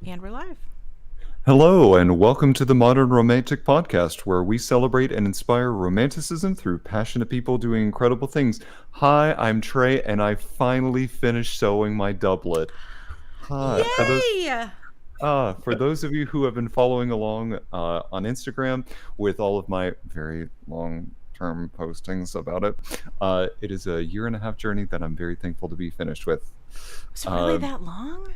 And we're live. Hello, and welcome to the Modern Romantic Podcast, where we celebrate and inspire romanticism through passionate people doing incredible things. Hi, I'm Trey, and I finally finished sewing my doublet. Hi. Yay! For those of you who have been following along on Instagram with all of my very long-term postings about it, it is a 1.5-year journey that I'm very thankful to be finished with. Was it really that long?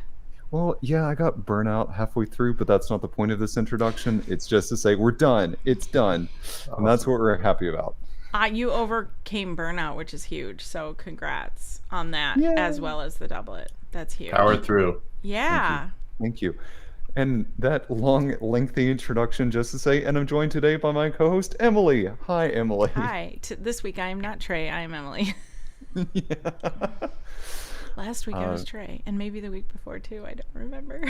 Well, yeah, I got burnout halfway through, but that's not the point of this introduction. It's just to say we're done. It's done. Awesome. And that's what we're happy about. You overcame burnout, which is huge. So congrats on that, as well as the doublet. That's huge. Power through. Yeah. Thank you. And that long, lengthy introduction just to say, and I'm joined today by my co-host, Emily. Hi, Emily. Hi. This week I am not Trey. I am Emily. Yeah. Last week I was Trey, and maybe the week before too. I don't remember.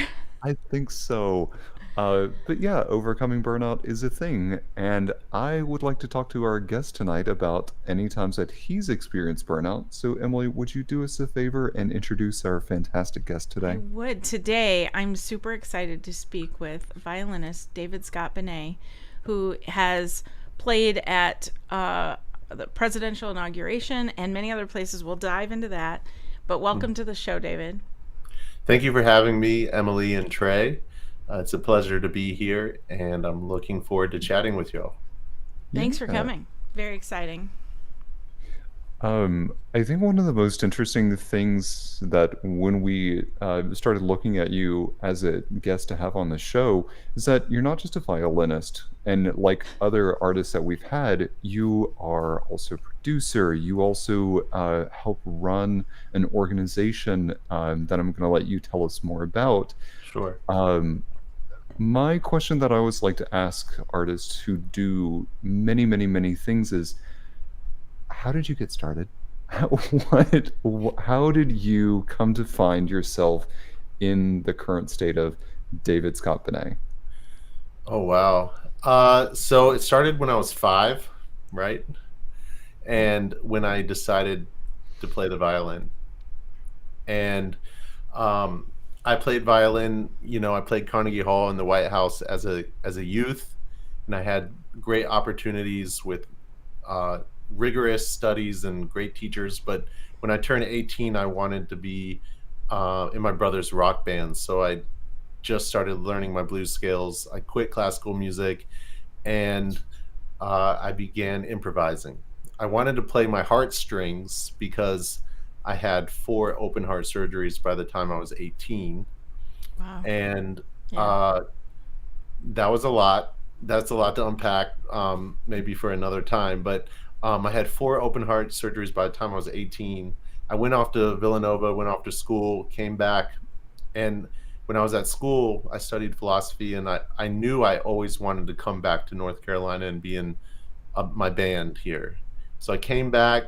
I think so. But yeah, overcoming burnout is a thing. And I would like to talk to our guest tonight about any times that he's experienced burnout. So Emily, would you do us a favor and introduce our fantastic guest today? I would. Today, I'm super excited to speak with violinist David Scott Binanay, who has played at the presidential inauguration and many other places. We'll dive into that. But welcome to the show, David. Thank you for having me, Emily and Trey. It's a pleasure to be here, and I'm looking forward to chatting with you all. Thanks for coming. Very exciting. I think one of the most interesting things that when we started looking at you as a guest to have on the show is that you're not just a violinist, and like other artists that we've had, you are also a producer. You also help run an organization that I'm going to let you tell us more about. Sure. My question that I always like to ask artists who do many, many, many things is, how did you get started? How did you come to find yourself in the current state of David Scott Binanay? Oh, wow. So it started when I was 5, right? And when I decided to play the violin. And I played violin, I played Carnegie Hall in the White House as a youth, and I had great opportunities with rigorous studies and great teachers. But when I turned 18, I wanted to be in my brother's rock band. So I just started learning my blues scales. I quit classical music, and I began improvising. I wanted to play my heartstrings because I had 4 open heart surgeries by the time I was 18. Wow. And that was a lot. That's a lot to unpack, maybe for another time. But I had 4 open heart surgeries by the time I was 18. I went off to Villanova, went off to school, came back. And when I was at school, I studied philosophy, and I knew I always wanted to come back to North Carolina and be in my band here. So I came back,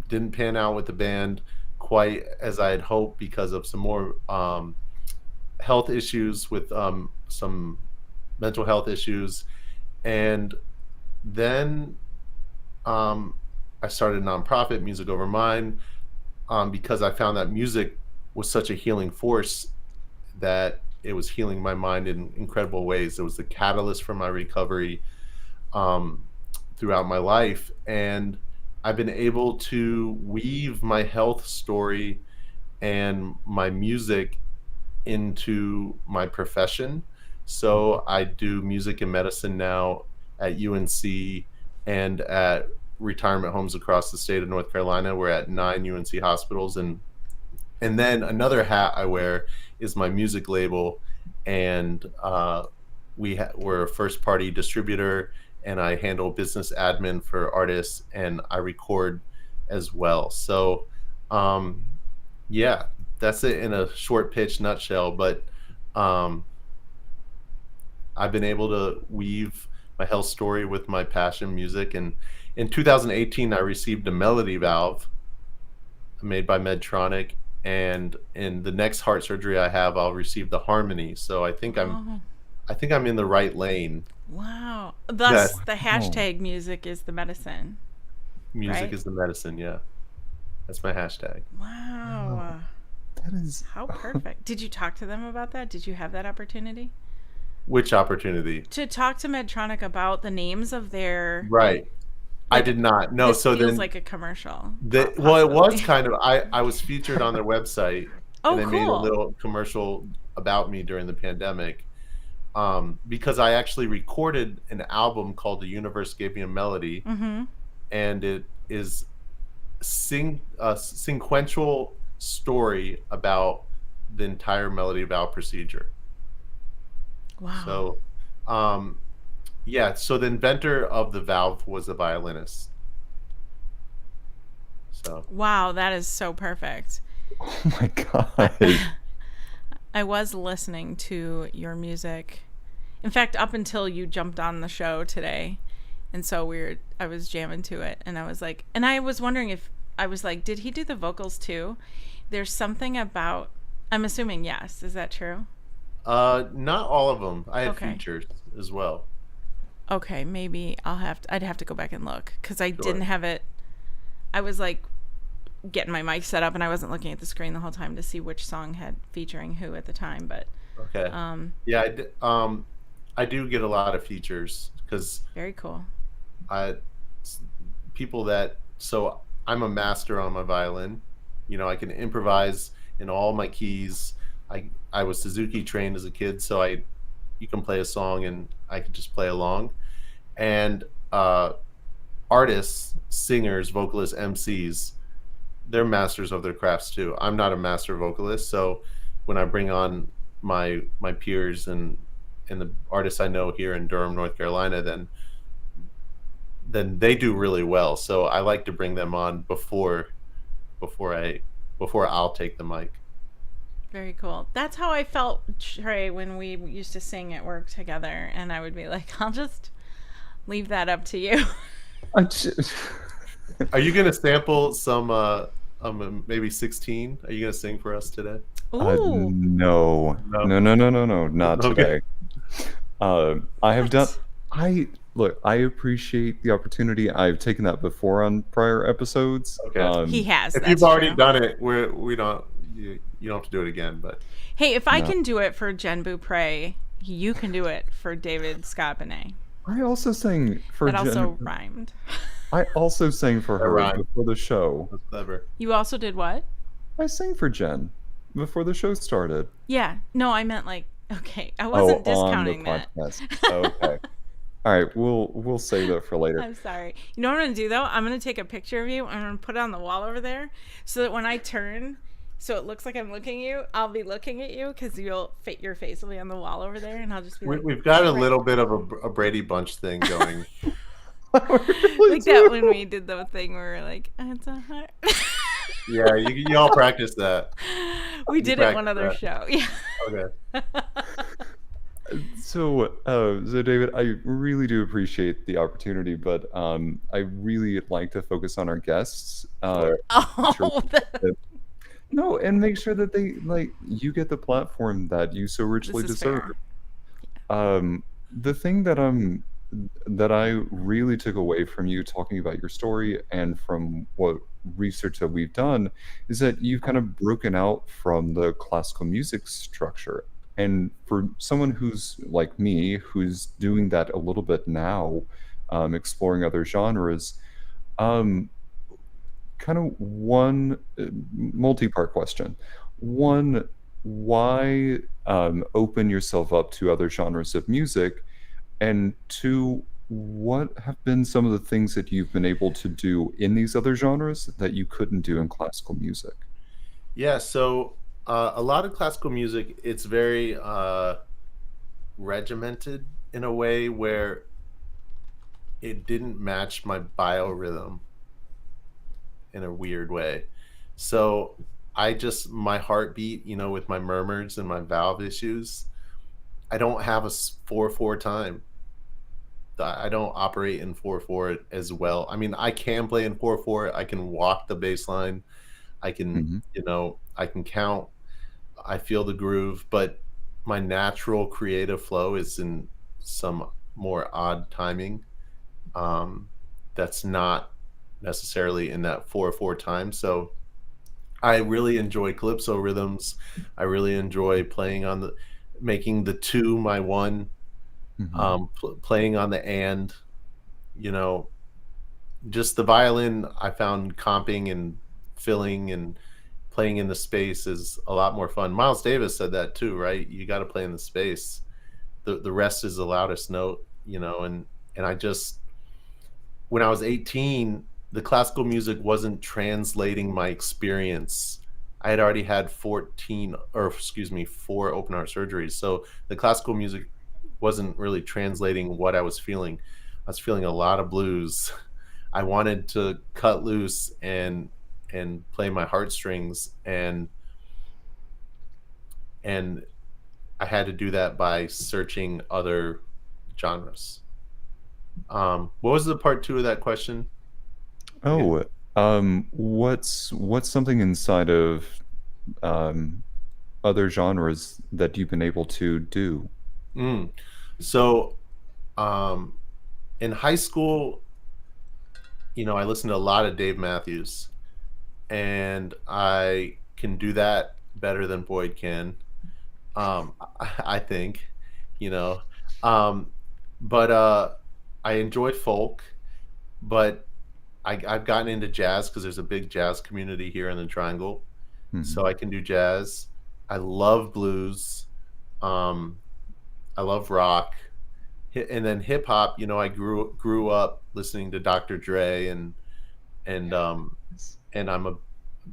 didn't pan out with the band quite as I had hoped because of some more health issues with some mental health issues. And then I started a nonprofit, Music Over Mind, because I found that music was such a healing force that it was healing my mind in incredible ways. It was the catalyst for my recovery throughout my life. And I've been able to weave my health story and my music into my profession. So I do music and medicine now at UNC and at retirement homes across the state of North Carolina. We're at 9 UNC hospitals, and then another hat I wear is my music label, and we're a first party distributor, and I handle business admin for artists, and I record as well. So yeah, that's it in a short pitch nutshell. But I've been able to weave my health story with my passion music, and in 2018 I received a melody valve made by Medtronic, and in the next heart surgery I have, I'll receive the harmony. So I think I'm in the right lane. Wow. Thus, Yeah. the hashtag music is the medicine. Music Right? is the medicine. Yeah, that's my hashtag. Wow. That is How perfect. Did you talk to them about that? Did you have that opportunity? Which opportunity? To talk to Medtronic about the names of their... Right. I did not. No. This So feels then, like a commercial. well, it was possibly. kind of. I was featured on their website, Oh, and they made a cool. little commercial about me during the pandemic, because I actually recorded an album called "The Universe Gave Me a Melody," Mm-hmm. and it is sequential story about the entire melody valve procedure. Wow. So, yeah. So the inventor of the valve was a violinist. So Wow, that is so perfect. oh my god. I was listening to your music. In fact, up until you jumped on the show today. And so I was jamming to it, and I was like, and I was wondering if, I was like, did he do the vocals too? There's something about, I'm assuming yes. Is that true? not all of them. I had Okay. features as well. Okay, maybe I'd have to go back and look, because I Sure. didn't have it. I was like getting my mic set up, and I wasn't looking at the screen the whole time to see which song had featuring who at the time. But Okay. Yeah, I do get a lot of features because very cool. people that, so I'm a master on my violin. I can improvise in all my keys. I was Suzuki trained as a kid, so you can play a song and I can just play along. And artists, singers, vocalists, MCs, they're masters of their crafts too. I'm not a master vocalist, so when I bring on my peers and the artists I know here in Durham, North Carolina, then they do really well. So I like to bring them on before I'll take the mic. Very cool. That's how I felt, Trey, when we used to sing at work together, and I would be like, I'll just leave that up to you. I just, Are you gonna sample some maybe 16? Are you gonna sing for us today? Ooh. no, No. not Okay. today. I have done. What? I appreciate the opportunity. I've taken that before on prior episodes. Okay. He has. If That's you've already true. done it, we don't. You don't have to do it again. But Hey, if I No. can do it for Jen Beaupre, you can do it for David Scott Binanay. I also sang for That Jen. also rhymed. I also sang for That her rhymed. before the show. that's clever. You also did what? I sang for Jen before the show started. Yeah. No, I meant like, okay, I wasn't discounting on that. the podcast. Okay. All right, we'll save that for later. I'm sorry. You know what I'm going to do, though? I'm going to take a picture of you. I'm going to put it on the wall over there so that when I turn, so it looks like I'm looking at you, I'll be looking at you because your face will be on the wall over there, and I'll just be like, We've got a "Right." little bit of a Brady Bunch thing going. Like that when we did the thing where we were like, it's a heart. Yeah, you all practice that. We did it one practiced other that. show. Yeah. Okay. So David, I really do appreciate the opportunity, but I really like to focus on our guests. Sure. Oh, No, and make sure that you get the platform that you so richly this is deserve. fair. The thing that I really took away from you talking about your story and from what research that we've done is that you've kind of broken out from the classical music structure. And for someone who's like me, who's doing that a little bit now, exploring other genres, kind of one multi-part question. One, why open yourself up to other genres of music? And two, what have been some of the things that you've been able to do in these other genres that you couldn't do in classical music? Yeah, so a lot of classical music, it's very regimented in a way where it didn't match my biorhythm in a weird way. So my heartbeat, with my murmurs and my valve issues, I don't have a 4/4 time. I don't operate in 4/4 as well. I mean, I can play in 4/4. I can walk the bass line. I can, Mhm. I can count. I feel the groove, but my natural creative flow is in some more odd timing. Um, that's not necessarily in that 4/4 time. So I really enjoy calypso rhythms. I really enjoy making the two my one, Mhm. playing on the and, you know, just the violin. I found comping and filling and playing in the space is a lot more fun. Miles Davis said that too, right? You got to play in the space. The rest is the loudest note, and I just when I was 18, the classical music wasn't translating my experience. I had already had 4 open heart surgeries. So the classical music wasn't really translating what I was feeling. I was feeling a lot of blues. I wanted to cut loose and play my heartstrings, and I had to do that by searching other genres. What was the part two of that question again? Oh, what's something inside of um, other genres that you've been able to do? Mm. So, um, in high school, I listened to a lot of Dave Matthews, and I can do that better than Boyd can. I think, you know, um, but I enjoy folk, but I've gotten into jazz because there's a big jazz community here in the Triangle, Mhm. so I can do jazz. I love blues. Um, I love rock. And then hip hop. I grew up listening to Dr. Dre, and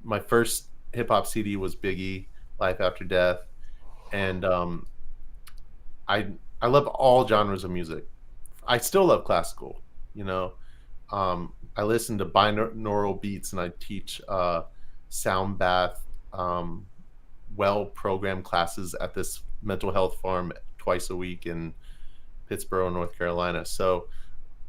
my first hip hop CD was Biggie, Life After Death, and I I love all genres of music. I still love classical. You know, I listen to binaural beats, and I teach sound bath, well programmed classes at this mental health farm twice a week in Pittsburgh, North Carolina. So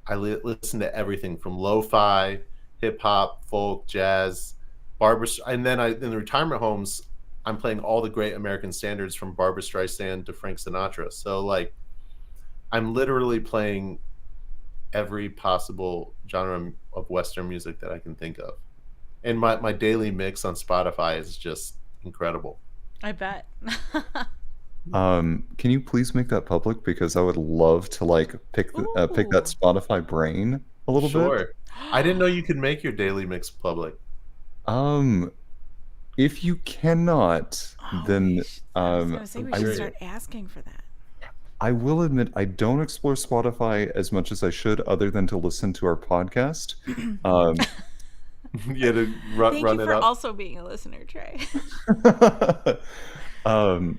I listen to everything from lo-fi, hip hop, folk, jazz, and then in the retirement homes, I'm playing all the great American standards from Barbra Streisand to Frank Sinatra. So like, I'm literally playing every possible genre of Western music that I can think of, and my daily mix on Spotify is just incredible. I bet. Can you please make that public because I would love to like pick that Ooh. Spotify brain a little bit. Sure, I didn't know you could make your daily mix public. Um, if you cannot, Oh, then I was gonna say I'm we should I start asking for that. I will admit I don't explore Spotify as much as I should, other than to listen to our podcast. Um, You had to Thank you run it for up. also being a listener, Trey. but I Oh,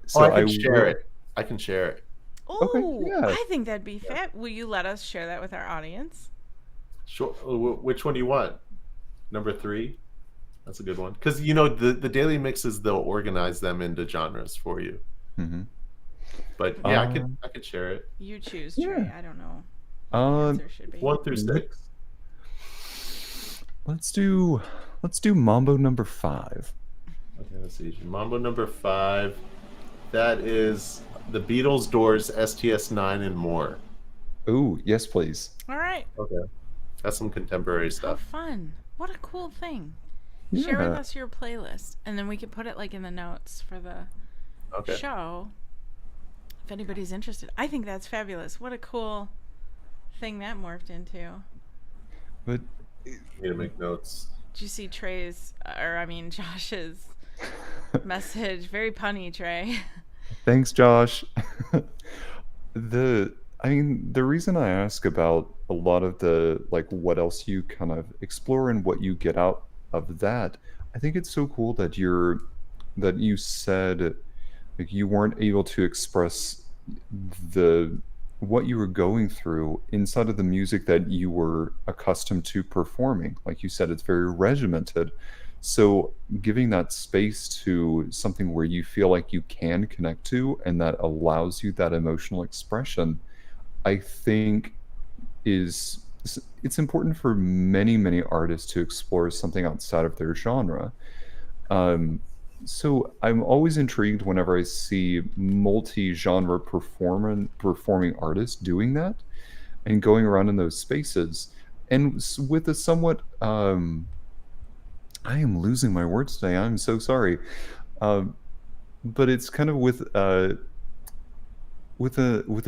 so I I can share will. it. I can share it. Okay, Oh, yeah. I think that'd be fab. Will you let us share that with our audience? Sure. Which one do you want? Number three? That's a good one. Because the daily mixes, they'll organize them into genres for you. Hmm. But yeah, I could share it. You choose, Yeah. Trey. I don't know what the Uh, answer should be. 1 through 6. let's do Mambo number 5. Okay, let's see. Mambo number 5. That is the Beatles, Doors, STS-9, and more. Oh, yes, please. All right. Okay, that's some contemporary How stuff. fun. What a cool thing. Share with Yeah. us your playlist, and then we could put it like in the notes for the Okay. show if anybody's interested. I think that's fabulous. What a cool thing that morphed into. But Need to make notes. Did you see Josh's message? Very punny, Trey. thanks, Josh. the I mean, the reason I ask about a lot of the like what else you kind of explore and what you get out of that, I think it's so cool that you said like you weren't able to express the what you were going through inside of the music that you were accustomed to performing. Like you said, it's very regimented. So giving that space to something where you feel like you can connect to and that allows you that emotional expression, I think is it's important for many artists to explore something outside of their genre. Um, so I'm always intrigued whenever I see multi-genre performing artists doing that and going around in those spaces, and with a somewhat I am losing my words today. I'm so sorry. Um, but it's kind of with a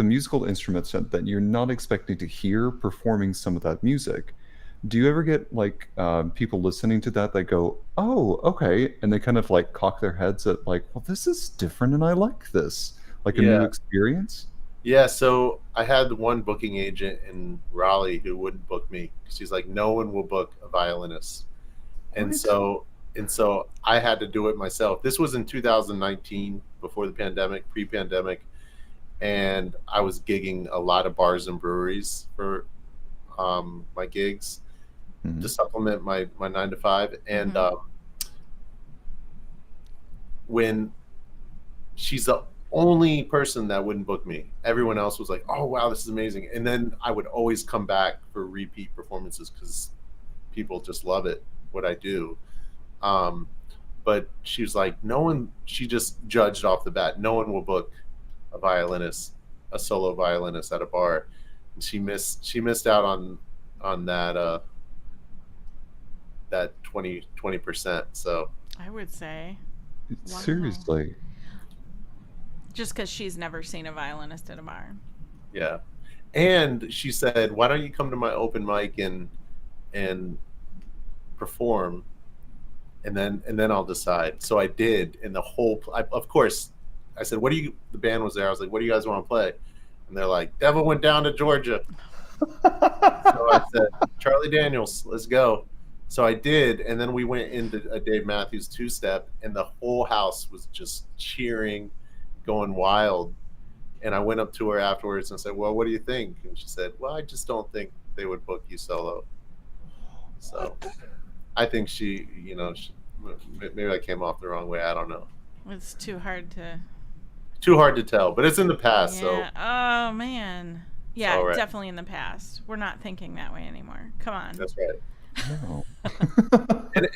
musical instrument set that you're not expecting to hear performing some of that music. Do you ever get like people listening to that go, "Oh, okay," and they kind of like cock their heads at like, "Well, this is different, and I like this," like a new Yeah. experience? Yeah, so I had one booking agent in Raleigh who wouldn't book me. She's like, no one will book a violinist. And What? so and so I had to do it myself. This was in 2019, before the pandemic, pre-pandemic, and I was gigging a lot of bars and breweries for my gigs to Mhm. supplement my 9 to 5. And when she's the only person that wouldn't book me. Everyone else was like, "Oh wow, this is amazing," and then I would always come back for repeat performances because people just love it what I do. Um, but she was like, "No one." She just judged off the bat. No one will book a violinist, a solo violinist at a bar. And she missed out on that 20%. So I would say. Wow. Seriously. Just because she's never seen a violinist at a bar. yeah. And she said, "Why don't you come to my open mic and perform, and then I'll decide." So I did, and of course, I said, "What do you?" The band was there. I was like, "What do you guys want to play?" And they're like, "Devil Went Down to Georgia." So I said, "Charlie Daniels, let's go." So I did, and then we went into a Dave Matthews two-step, and the whole house was just cheering, going wild. And I went up to her afterwards and said, "Well, what do you think?" And she said, "Well, I just don't think they would book you solo." So I think maybe I came off the wrong way. I don't know. It's too hard to. Too hard to tell, but it's in the past, so Yeah. Oh, man. it's Yeah, all right. definitely in the past. We're not thinking that way anymore. Come on. That's right. No.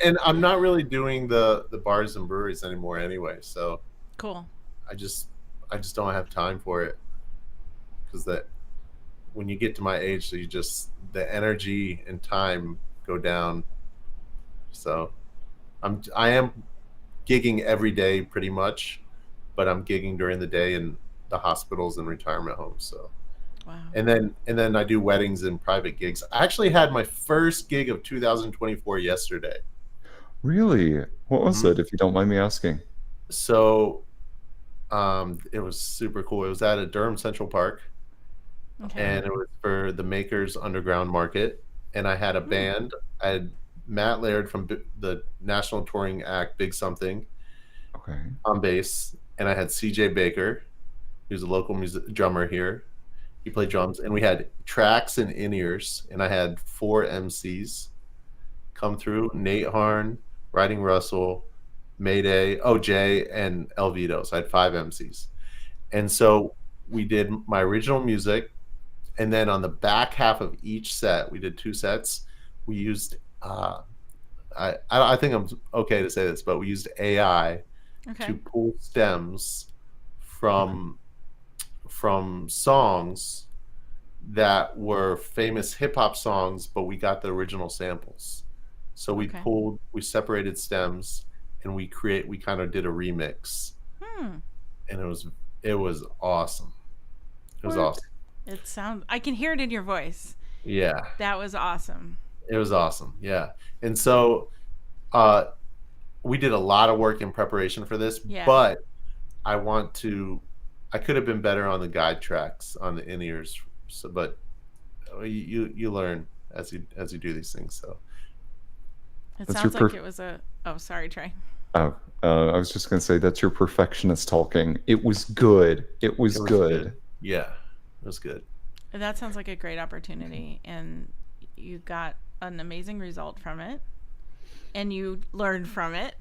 And I'm not really doing the bars and breweries anymore anyway, so Cool. I just I just don't have time for it because that when you get to my age, so the energy and time go down. So I am gigging every day pretty much, but I'm gigging during the day in the hospitals and retirement homes. So Wow. and then I do weddings and private gigs. I actually had my first gig of 2024 yesterday. Really? What was Mhm. it, if you don't mind me asking? So it was super cool. It was at a Durham Central Park, Okay. and it was for the Makers Underground Market. And I had a Hmm. band. I had Matt Laird from the national touring act Big Something Okay. on bass, and I had CJ Baker, who's a local drummer here. He played drums, and we had tracks and in-ears, and I had 4 MCs come through: Nate Harn, Riding Russell, Mayday, OJ, and Elvito. So I had 5 MCs. And so we did my original music, and then on the back half of each set, we did 2 sets. We used I think I'm okay to say this, but we used AI to Okay. pull stems Okay. from songs that were famous hip hop songs, but we got the original samples. So Okay. we separated stems, and we kind of did a remix, Hmm. and it was awesome. It was What? awesome. It sounds. I can hear it in your voice. Yeah, That was awesome. it was awesome. Yeah. And so uh we did a lot of work in preparation for this, Yeah. but I want to I could have been better on the guide tracks on the in ears. So, but you learn as you do these things. So It That's your sounds like it was a. Oh, sorry, Trey. Oh, I was just going to say that's your perfectionist talking. It was good. It was, it was good. Yeah, it was good. That sounds like a great opportunity, and you got an amazing result from it, and you learned from it.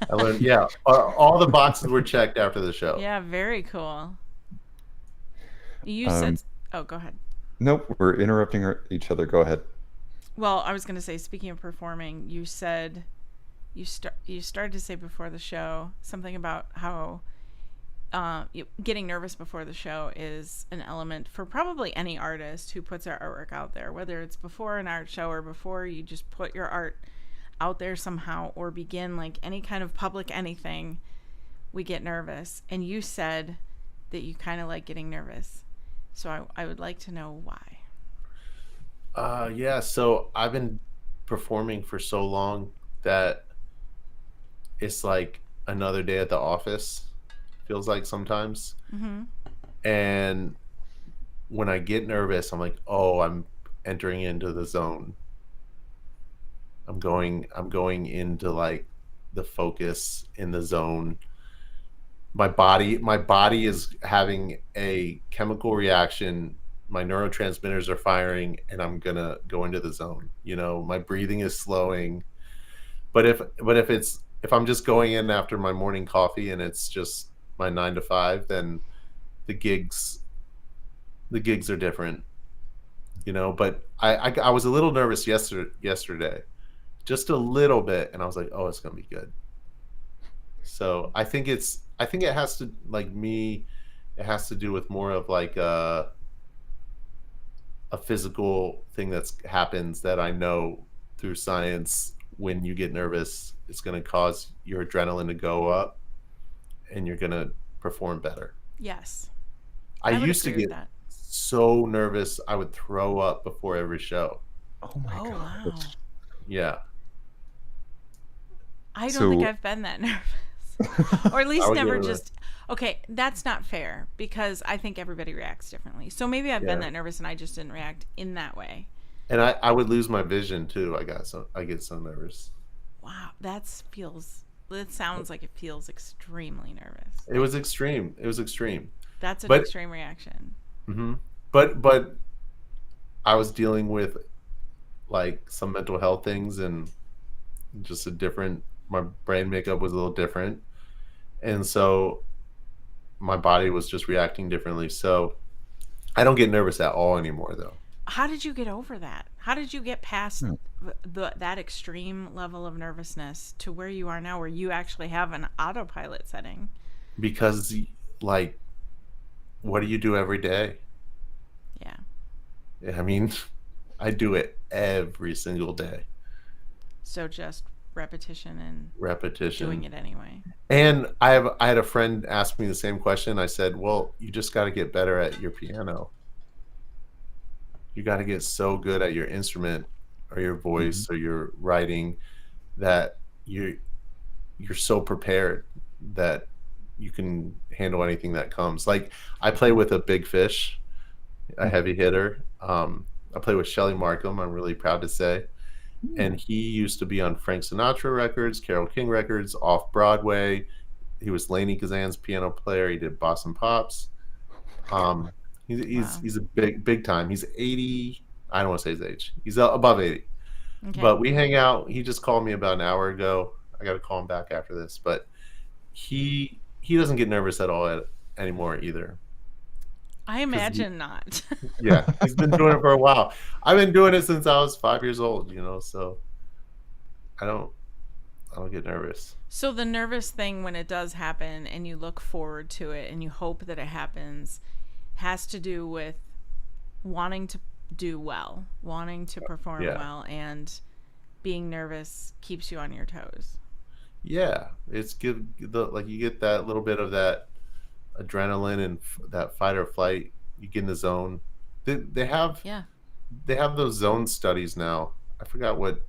I learned, yeah, all the boxes were checked after the show. Yeah, very cool. You Um, said, oh, go ahead. Nope, we're interrupting each other. Go ahead. Well, I was going to say, speaking of performing, you said you started to say before the show something about how getting nervous before the show is an element for probably any artist who puts their artwork out there, whether it's before an art show or before you just put your art out there somehow or begin like any kind of public anything. We get nervous, and you said that you kind of like getting nervous, so I would like to know why. Yeah, so I've been performing for so long that it's like another day at the office, feels like sometimes. Mm-hmm. And when I get nervous, I'm like, oh, I'm entering into the zone. I'm going into like the focus in the zone. My body is having a chemical reaction. My neurotransmitters are firing, and I'm gonna go into the zone. My breathing is slowing. But if I'm just going in after my morning coffee and it's just my 9 to 5, then the gigs are different. But I was a little nervous yesterday, just a little bit, and I was like, oh, it's gonna be good. So I think it has to, like me, it has to do with more of like a physical thing that happens that I know through science. When you get nervous, it's going to cause your adrenaline to go up, and you're going to perform better. Yes. I would used to agree with get that. so nervous I would throw up before every show. Oh my Oh, god. wow. Yeah. I don't think So- I've been that nervous. Or at least I would never get just. Okay, that's not fair because I think everybody reacts differently. So maybe I've been Yeah. that nervous and I just didn't react in that way. And I would lose my vision too. I get so nervous. Wow, that sounds like it feels extremely nervous. It was extreme. That's an But- extreme reaction. Hmm. But I was dealing with like some mental health things, and just my brain makeup was a little different. And so my body was just reacting differently. So I don't get nervous at all anymore, though. How did you get over that? How did you get past Hmm. that extreme level of nervousness to where you are now, where you actually have an autopilot setting? Because, like, what do you do every day? Yeah. I mean, I do it every single day. So just repetition and Repetition. doing it anyway. And I had a friend ask me the same question. I said, well, you just got to get better at your piano. You got to get so good at your instrument or your voice or your writing that you're so prepared that you can handle anything that comes. Like, I play with a big fish, a heavy hitter. I play with Shelley Markham, I'm really proud to say. And he used to be on Frank Sinatra records, Carole King records, off Broadway. He was Laney Kazan's piano player. He did Boston Pops. He's a big time. He's 80. I don't want to say his age. He's above 80. Okay. But we hang out. He just called me about an hour ago. I got to call him back after this. But he doesn't get nervous at all anymore either. I imagine not. Yeah, he's been doing it for a while. I've been doing it since I was 5 years old. So I don't get nervous. So the nervous thing when it does happen and you look forward to it and you hope that it happens has to do with wanting to do well, wanting to perform well, and being nervous keeps you on your toes. Yeah, it's good. Like, you get that little bit of that adrenaline and that fight or flight. You get in the zone. They have those zone studies now. I forgot what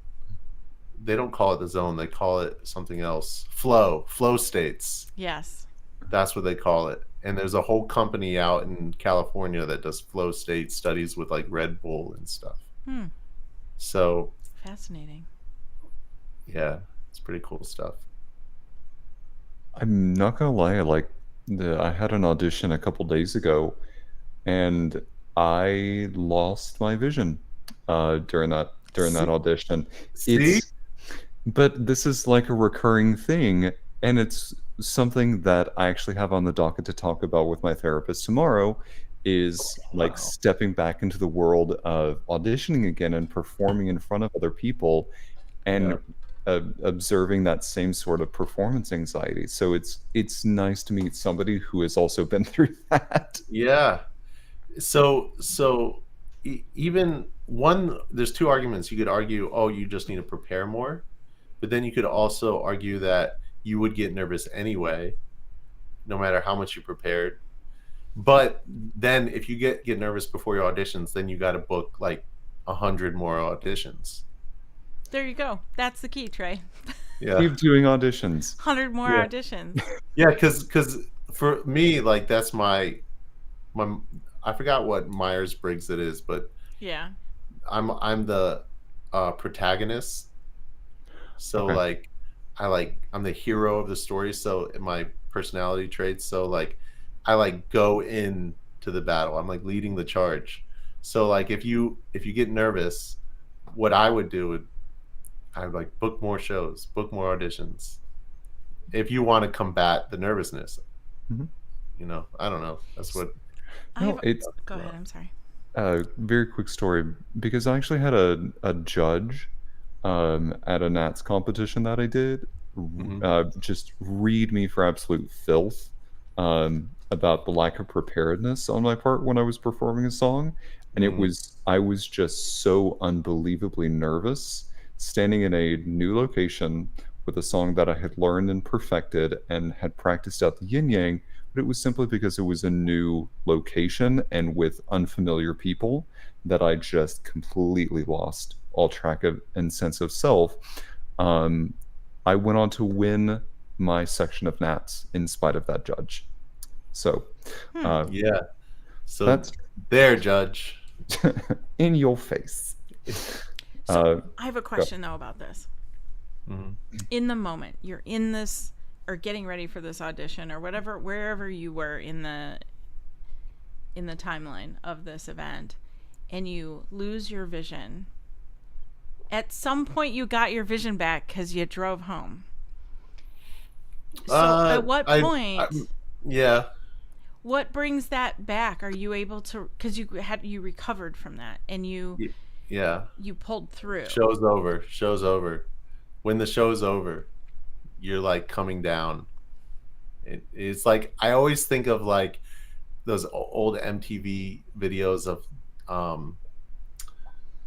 they don't call it, the zone. They call it something else. Flow states. Yes. That's what they call it. and there's a whole company out in California that does flow state studies with like Red Bull and stuff. So Fascinating. yeah, it's pretty cool stuff. I'm not gonna lie, like I had an audition a couple days ago, and I lost my vision during that audition. See? It's But this is like a recurring thing, and it's something that I actually have on the docket to talk about with my therapist tomorrow, is like Wow. stepping back into the world of auditioning again and performing in front of other people, and Yeah. observing that same sort of performance anxiety. So it's nice to meet somebody who has also been through that. Yeah. So even one, there's two arguments. You could argue, oh, you just need to prepare more, but then you could also argue that you would get nervous anyway, no matter how much you prepared. But then if you get nervous before your auditions, then you got to book like 100 more auditions. There you go. That's the key, Trey. Yeah. Keep doing auditions. 100 more Yeah. auditions. Yeah, because for me, like that's my I forgot what Myers-Briggs it is, but Yeah. I'm the protagonist. So Okay. I'm the hero of the story. So in my personality traits, so like I like go in to the battle. I'm like leading the charge. So like if you get nervous, what I would do would I would like book more shows, book more auditions. If you want to combat the nervousness, Mhm. I don't know. That's what. No, it's Go ahead. I'm sorry. a very quick story, because I actually had a judge at a Nats competition that I did Mhm. just read me for absolute filth about the lack of preparedness on my part when I was performing a song. And Mm. I was just so unbelievably nervous standing in a new location with a song that I had learned and perfected and had practiced out the yin yang, but it was simply because it was a new location and with unfamiliar people that I just completely lost all track of and sense of self. Um, I went on to win my section of Nats in spite of that judge. So Yeah. So that's there, Judge. in your face. So I have a Go. question though about this. Mhm. In the moment, you're in this or getting ready for this audition or whatever, wherever you were in the timeline of this event, and you lose your vision. At some point, you got your vision back because you drove home. So, at what point? Yeah. What brings that back? Are you able to? Because you recovered from that and Yeah. you pulled through. Show's over. Show's over. When the show's over, you're like coming down. It's like I always think of like those old MTV videos of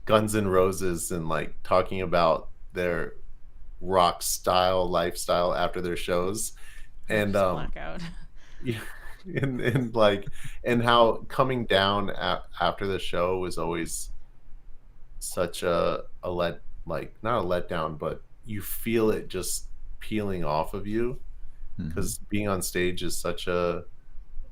Guns N' Roses and like talking about their rock style lifestyle after their shows, and Just blackout. yeah, and like and how coming down after the show was always such a like not a letdown, but you feel it just peeling off of you Mhm. because being on stage is such a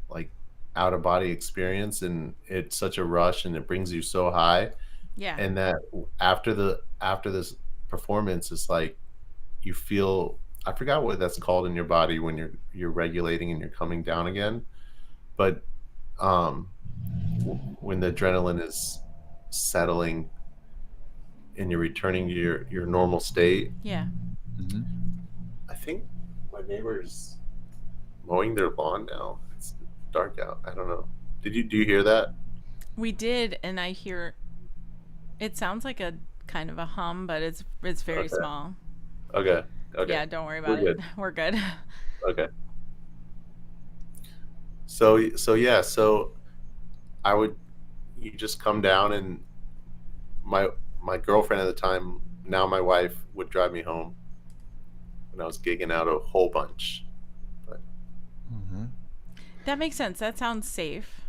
like out of body experience, and it's such a rush and it brings you so high, Yeah. and that after this performance it's like you feel, I forgot what that's called in your body when you're regulating and you're coming down again, but um when the adrenaline is settling and you're returning to your normal state. Yeah. Mhm. I think my neighbor's mowing their lawn now. It's dark out. I don't know. Do you hear that? We did, and I hear it sounds like a kind of a hum, but it's very Okay. small. Okay. Okay. Yeah, don't worry We're about it. good. We're good. Okay. So yeah, so I would you just come down, and my girlfriend at the time, now my wife, would drive me home when I was gigging out a whole bunch. But Mhm. That makes sense. That sounds safe.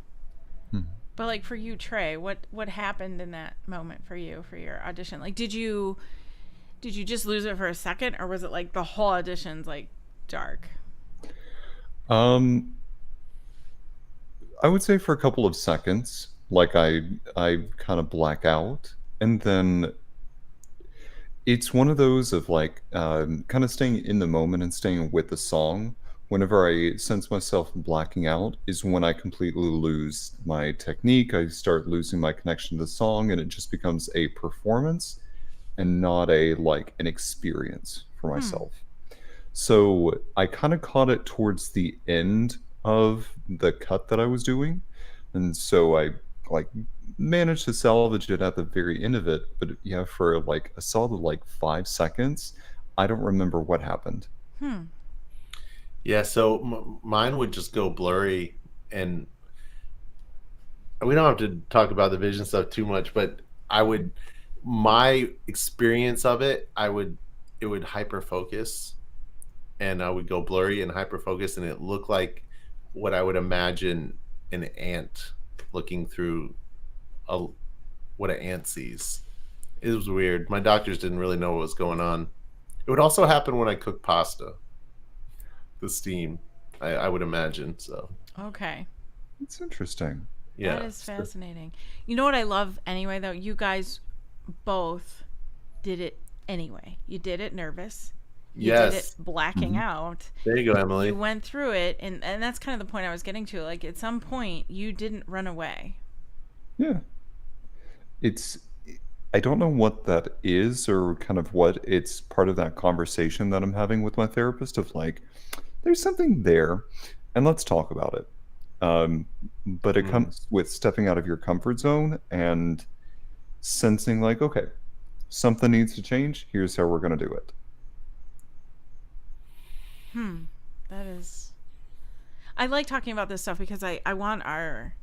Hmm. But like for you, Trey, what happened in that moment for you for your audition? Like did you just lose it for a second, or was it like the whole audition's like dark? Um, I would say for a couple of seconds, like I kind of black out, and then it's one of those of like kind of staying in the moment and staying with the song. Whenever I sense myself blacking out, is when I completely lose my technique. I start losing my connection to the song, and it just becomes a performance and not a like an experience for Hmm. myself. So I kind of caught it towards the end of the cut that I was doing. And so I like managed to salvage it at the very end of it. But yeah, for like a solid like 5 seconds, I don't remember what happened. Hmm. Yeah, so mine would just go blurry, and we don't have to talk about the vision stuff too much, but I would, my experience of it, it would hyper focus, and I would go blurry and hyper focus, and it looked like what I would imagine an ant looking through a what an ant sees. It was weird. My doctors didn't really know what was going on. It would also happen when I cook pasta, the steam, I would imagine. So Okay. It's interesting. That yeah. is fascinating. You know what I love anyway, though? You guys both did it anyway. You did it nervous. You did it Yes. blacking Mhm. out. There you go, You Emily. went through it, and that's kind of the point I was getting to. Like, at some point, you didn't run away. Yeah. It's I don't know what that is or kind of what it's part of that conversation that I'm having with my therapist of like, there's something there and let's talk about it. Um, but it Mm. comes with stepping out of your comfort zone and sensing like, okay, something needs to change. Here's how we're going to do it. Hmm. That is. I like talking about this stuff because I want our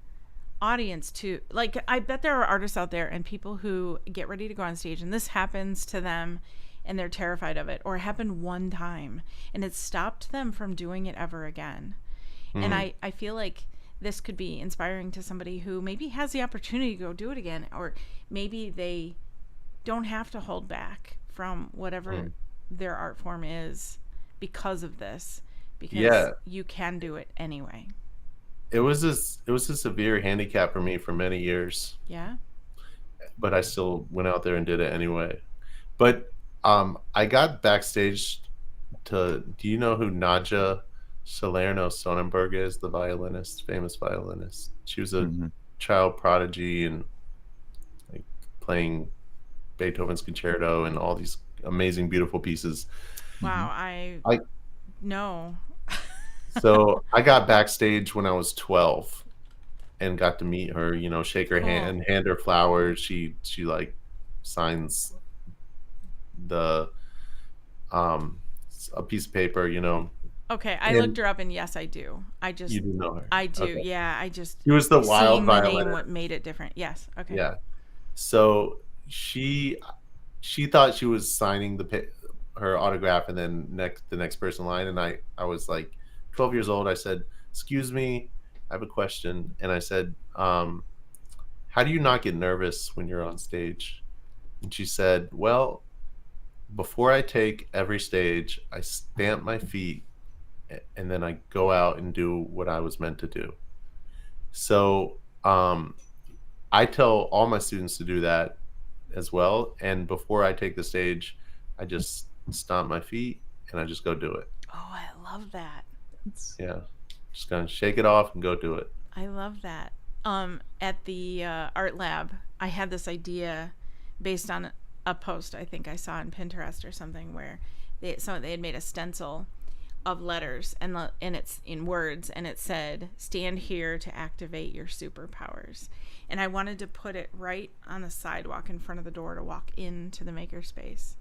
audience to, like, I bet there are artists out there and people who get ready to go on stage and this happens to them and they're terrified of it, or it happened one time and it stopped them from doing it ever again. And Mm. I feel like this could be inspiring to somebody who maybe has the opportunity to go do it again, or maybe they don't have to hold back from whatever Mm. their art form is because of this, because Yeah. you can do it anyway. It was a severe handicap for me for many years, Yeah. but I still went out there and did it anyway. But I got backstage to, do you know who Nadja Salerno Sonnenberg is, the violinist, famous violinist? She was a Hmm. child prodigy and like playing Beethoven's concerto and all these amazing, beautiful pieces. Hmm. Wow. I I no. So I got backstage when I was 12 and got to meet her, you know, shake her Cool. hand, hand her flowers. She like signs the um a piece of paper, you know. Okay, I looked And her up and yes, I do. you do know her. I do. Okay. Yeah, I just She was the wild seeing the name violinist. what made it different. Yes. Okay. Yeah. So she thought she was signing her autograph, and then the next person in line, and I was like 12 years old. I said, "Excuse me, I have a question." And I said, "How do you not get nervous when you're on stage?" And she said, "Well, before I take every stage, I stamp my feet, and then I go out and do what I was meant to do." So I tell all my students to do that as well. And before I take the stage, I just stomp my feet and I just go do it. Oh, I love that. It's, Yeah. Just gonna shake it off and go do it. I love that. At the art lab, I had this idea based on a post I think I saw on Pinterest or something where they had made a stencil of letters and it's in words and it said stand here to activate your superpowers, and I wanted to put it right on the sidewalk in front of the door to walk into the makerspace,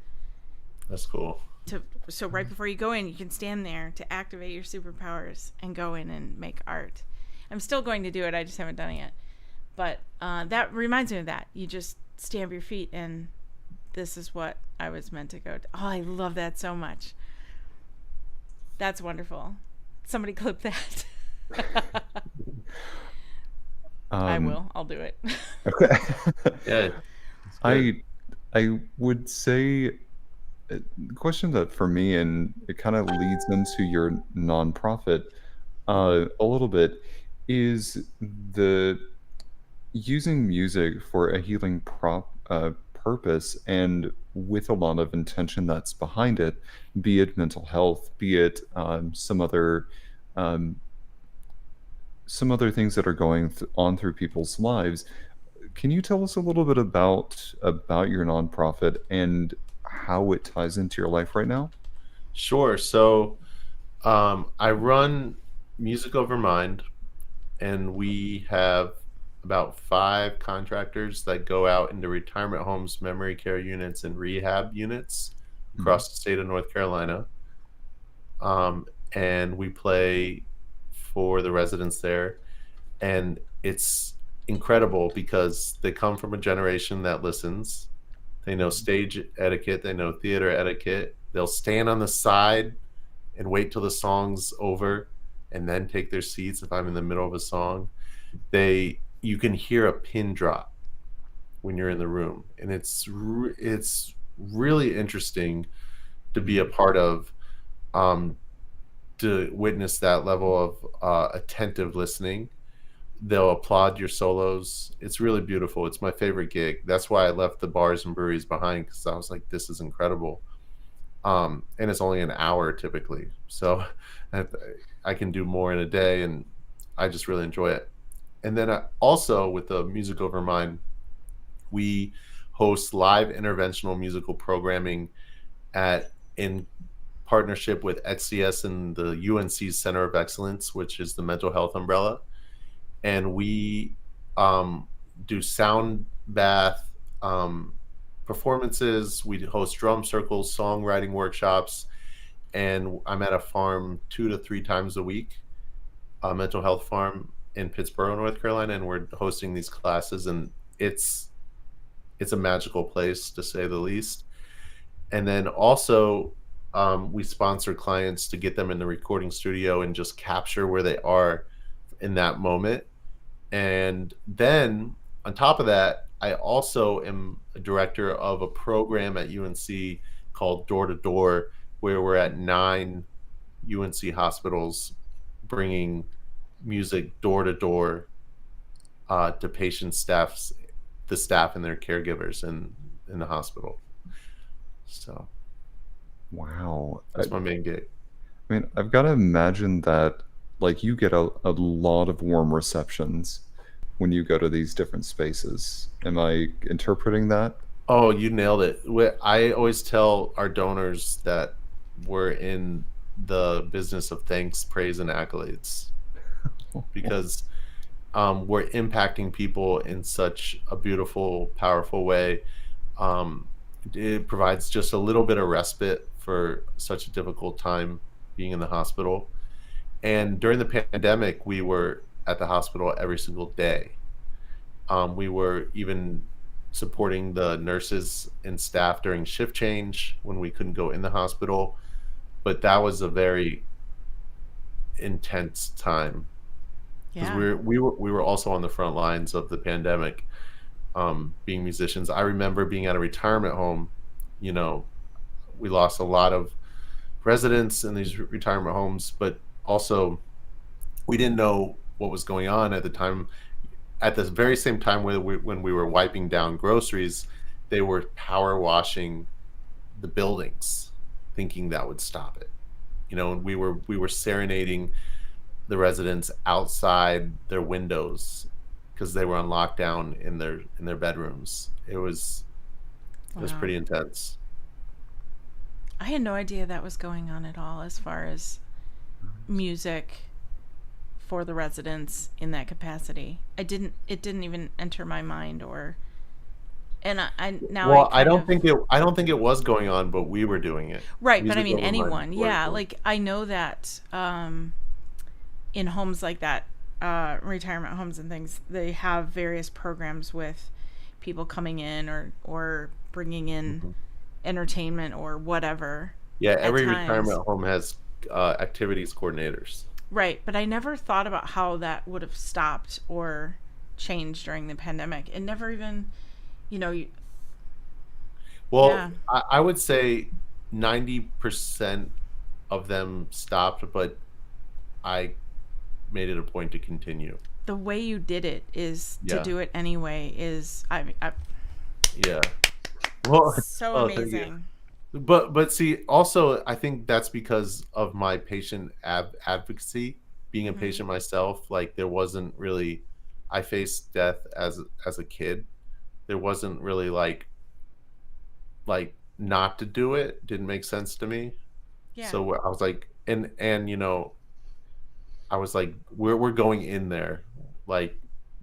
That's cool. to so right before you go in you can stand there to activate your superpowers and go in and make art. I'm still going to do it, I just haven't done it yet, but that reminds me of that. You just stamp your feet and this is what I was meant to go to. Oh, I love that so much. That's wonderful. Somebody clip that. I um, will. I'll do it. okay. Yeah. It's good. I would say the question that for me, and it kind of leads into your nonprofit a little bit, is the using music for a healing purpose and with a lot of intention that's behind it, be it mental health, be it um, some other things that are going on through people's lives. Can you tell us a little bit about your nonprofit and how it ties into your life right now? Sure. So I run Music Over Mind, and we have about 5 contractors that go out into retirement homes, memory care units, and rehab units Mhm. across the state of North Carolina. And we play for the residents there. And it's incredible because they come from a generation that listens. They know stage etiquette, they know theater etiquette. They'll stand on the side and wait till the song's over and then take their seats if I'm in the middle of a song. You can hear a pin drop when you're in the room, and it's really interesting to be a part of, um, to witness that level of attentive listening. They'll applaud your solos. It's really beautiful. It's my favorite gig. That's why I left the bars and breweries behind, because I was like, this is incredible. And it's only an hour typically, so I, I can do more in a day, and I just really enjoy it. And then also with the Music Over Mind, we host live interventional musical programming at in partnership with XCS and the UNC Center of Excellence, which is the mental health umbrella. And we um, do sound bath performances. We host drum circles, songwriting workshops, and I'm at a farm 2 to 3 times a week, a mental health farm in Pittsboro, North Carolina, and we're hosting these classes, and it's a magical place to say the least. And then also, we sponsor clients to get them in the recording studio and just capture where they are in that moment. And then on top of that, I also am a director of a program at UNC called Door to Door, where we're at 9 UNC hospitals bringing music door to door to patients, the staff and their caregivers in the hospital. So Wow. that's my main gig. I mean, I've got to imagine that, like, you get a lot of warm receptions when you go to these different spaces. Am I interpreting that? Oh, you nailed it. I always tell our donors that we're in the business of thanks, praise, and accolades, because we're impacting people in such a beautiful, powerful way. Um, it provides just a little bit of respite for such a difficult time being in the hospital. And during the pandemic, we were at the hospital every single day. We were even supporting the nurses and staff during shift change when we couldn't go in the hospital. But that was a very intense time, because Yeah. we were also on the front lines of the pandemic, being musicians. I remember being at a retirement home. You know, we lost a lot of residents in these retirement homes, but also we didn't know what was going on at the time. At the very same time when we were wiping down groceries, they were power washing the buildings, thinking that would stop it. And we were serenading the residents outside their windows because they were on lockdown in their bedrooms. It was Wow. pretty intense. I had no idea that was going on at all as far as music for the residents in that capacity. It didn't even enter my mind or and I now I Well, I kind don't of think it was going on, but we were doing it. right, but I Music mean Over Mind anyone. was Yeah, doing like I know that in homes like that, retirement homes and things, they have various programs with people coming in or bringing it. in Mhm. entertainment or whatever Yeah, at every times. retirement home has activities coordinators. Right, but I never thought about how that would have stopped or changed during the pandemic. It never even, you know, Well, yeah. I would say 90% of them stopped, but I made it a point to continue. The way you did it is to Yeah. do it anyway is Yeah. Well, so oh, thank you. amazing. But see, also I think that's because of my patient advocacy, being a Mhm. patient myself. Like there wasn't really, I faced death as a kid. There wasn't really like not to do it didn't make sense to me. Yeah. So I was like, and I was like, we're going in there, like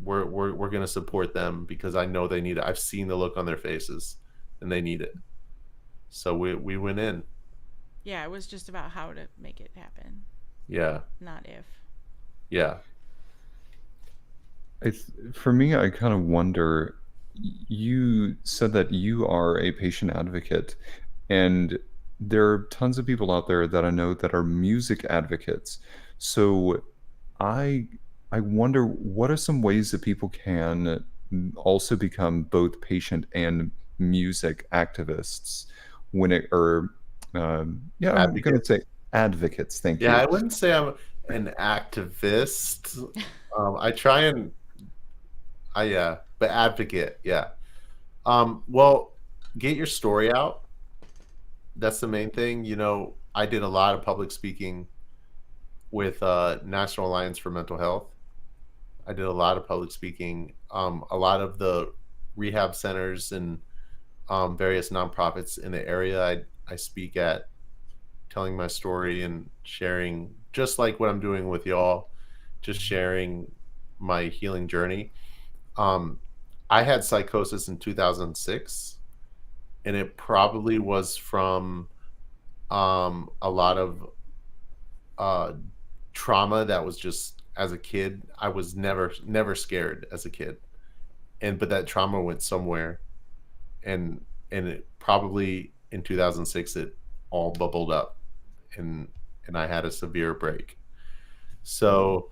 we're gonna support them because I know they need it. I've seen the look on their faces, and they need it. So we went in. Yeah, it was just about how to make it happen, Yeah, not if. yeah. For me, I kind of wonder. You said that you are a patient advocate, and there are tons of people out there that I know that are music advocates. So I I wonder what are some ways that people can also become both patient and music activists when it or yeah, I'm gonna Advocate. say advocates. Thank Yeah, you. I wouldn't say I'm an activist. I try and I yeah, but advocate. Yeah. Well, get your story out. That's the main thing. I did a lot of public speaking with National Alliance for Mental Health. I did a lot of public speaking. A lot of the rehab centers and various nonprofits in the area I speak at, telling my story and sharing, just like what I'm doing with y'all, just sharing my healing journey. Um, I had psychosis in 2006, and it probably was from a lot of uh, trauma that was just as a kid. I was never scared as a kid, but that trauma went somewhere, and it probably in 2006 it all bubbled up, and I had a severe break. So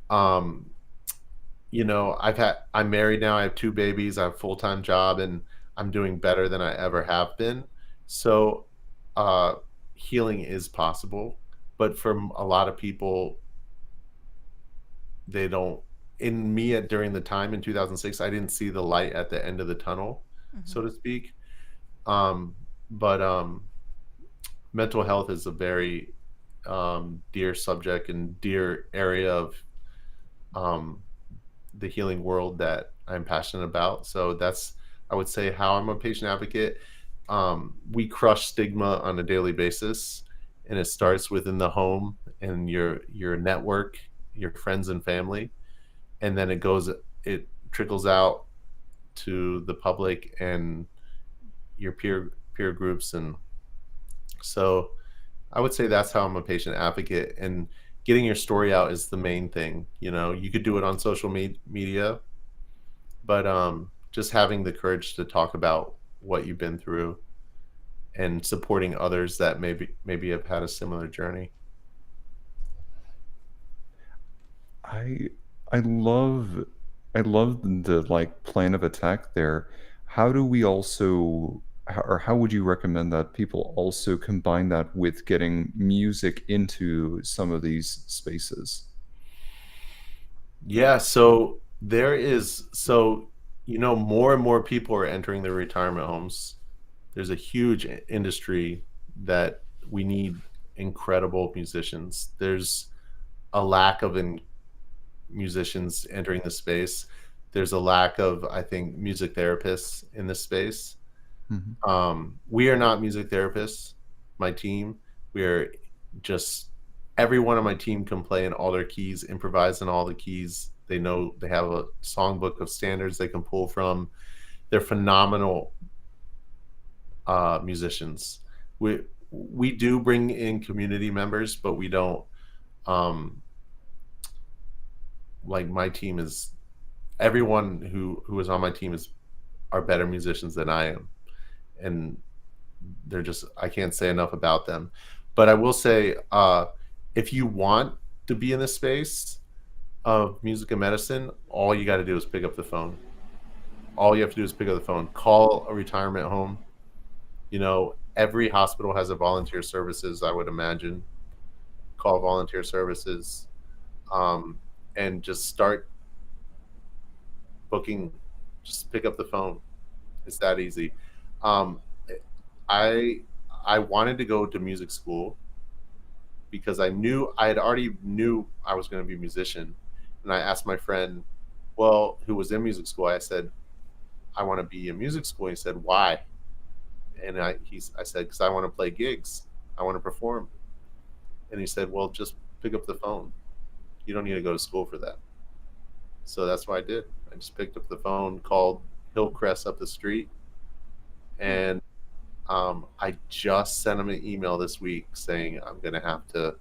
um I'm married now. I have two babies. I have a full-time job, and I'm doing better than I ever have been. So uh healing is possible, but for a lot of people, they don't. In me, during the time in 2006, I didn't see the light at the end of the tunnel, so Hmm. to speak. um but mental health is a very dear subject and dear area of um the healing world that I'm passionate about. So that's, I would say, how I'm a patient advocate. We crush stigma on a daily basis, and it starts within the home and your network, your friends and family, and then it trickles out to the public and your peer groups. And so I would say that's how I'm a patient advocate. And getting your story out is the main thing. You could do it on social media, but just having the courage to talk about what you've been through and supporting others that maybe have had a similar journey. I I love the like plan of attack there. How do we also or how would you recommend that people also combine that with getting music into some of these spaces? Yeah, so more and more people are entering the retirement homes. There's a huge industry that we need incredible musicians. There's a lack of musicians entering the space. There's a lack of, I think, music therapists in this space. Mhm. We are not music therapists. My team, we are just, everyone on my team can play in all their keys, improvise in all the keys. They know, they have a songbook of standards they can pull from. They're phenomenal musicians. We do bring in community members, but we don't. Um, like my team is, everyone who is on my team are better musicians than I am, and they're just, I can't say enough about them. But I will say, if you want to be in the space of music and medicine, all you got to do is pick up the phone. All you have to do is pick up the phone, call a retirement home. Every hospital has a volunteer services, I would imagine. Call volunteer services. and just start booking. Just pick up the phone. It's that easy. Um, I I wanted to go to music school because I had already knew I was going to be a musician, and I asked my friend, well, who was in music school. I said, I want to be in music school. He said, why? And I said, because I want to play gigs. I want to perform. And he said, well, just pick up the phone. You don't need to go to school for that. So that's what I did. I just picked up the phone, called Hillcrest up the street, and I just sent him an email this week saying I'm going to have to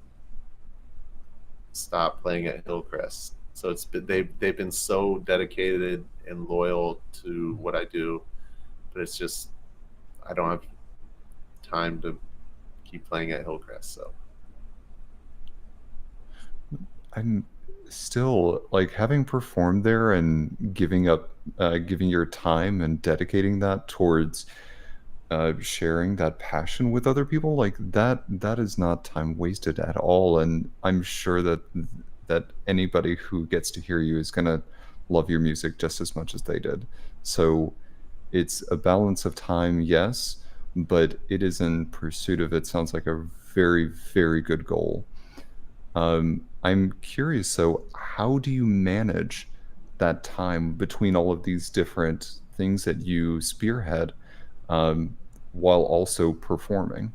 stop playing at Hillcrest. So they've been so dedicated and loyal to what I do, but it's just I don't have time to keep playing at Hillcrest. So I'm still like having performed there and giving your time and dedicating that towards sharing that passion with other people, like that is not time wasted at all. And I'm sure that anybody who gets to hear you is going to love your music just as much as they did. So it's a balance of time, yes, but it is in pursuit of it. Sounds like a very, very good goal. I'm curious, so how do you manage that time between all of these different things that you spearhead, um, while also performing?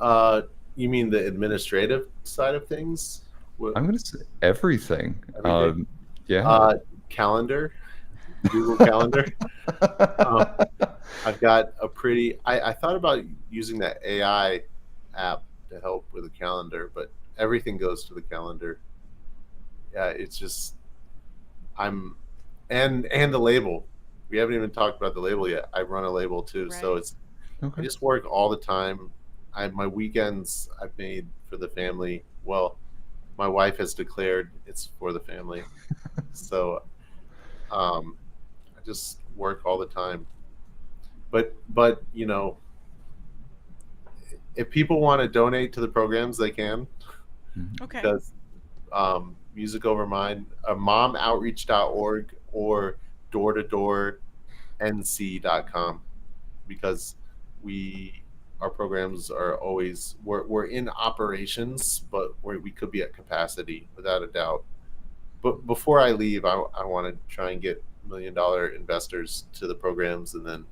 uh, you mean the administrative side of things? What, I'm going to say everything. everything? Yeah. Calendar, Google Calendar. Um, I've got a pretty. I thought about using that AI app to help with the calendar, but everything goes to the calendar. Yeah, it's just I'm and the label. We haven't even talked about the label yet. I run a label too, so Right. I Okay. just work all the time. My weekends I've made for the family. Well, my wife has declared it's for the family, so I just work all the time. But if people want to donate to the programs, they can, Mhm. Okay. because Music Over Mine, momoutreach.org or door to door nc.com, because we our programs are always we're in operations, but we could be at capacity without a doubt. But before I leave, I want to try and get $1 million investors to the programs, and then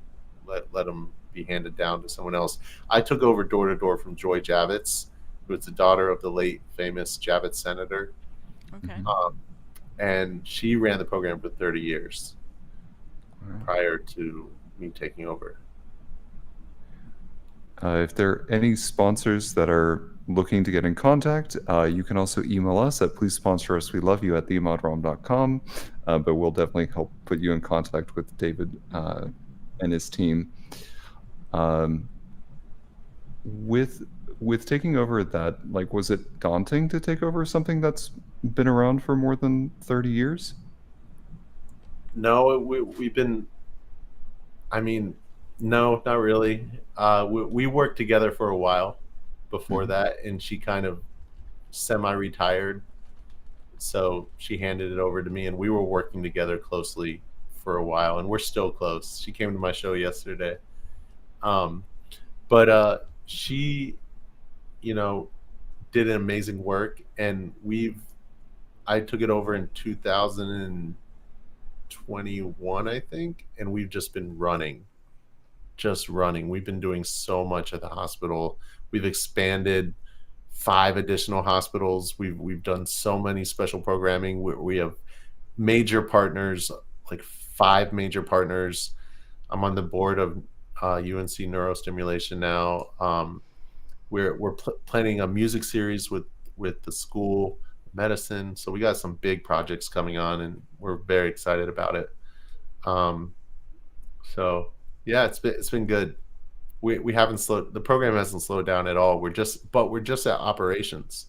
let them be handed down to someone else. I took over door to door from Joy Javits, who is the daughter of the late famous Javits senator, Okay. um, and she ran the program for 30 years Wow. prior to me taking over. If there are any sponsors that are looking to get in contact, you can also email us at please sponsor us, we love you at theamodrom.com. But we'll definitely help put you in contact with David and his team. Um, with taking over that, like, was it daunting to take over something that's been around for more than 30 years? No, we've been. I mean, no, not really. We worked together for a while before Mhm. that, and she kind of semi-retired, so she handed it over to me, and we were working together closely for a while, and we're still close. She came to my show yesterday, um, but she, you know, did an amazing work, and I took it over in 2021, I think, and we've just running. We've been doing so much at the hospital. We've expanded 5 additional hospitals. We've done so many special programming. We have major partners, like 5 major partners. I'm on the board of UNC Neurostimulation now. We're planning a music series with the school of medicine. So we got some big projects coming on, and we're very excited about it. Um, so yeah, it's been good. We haven't slowed the program hasn't slowed down at all. We're just at operations.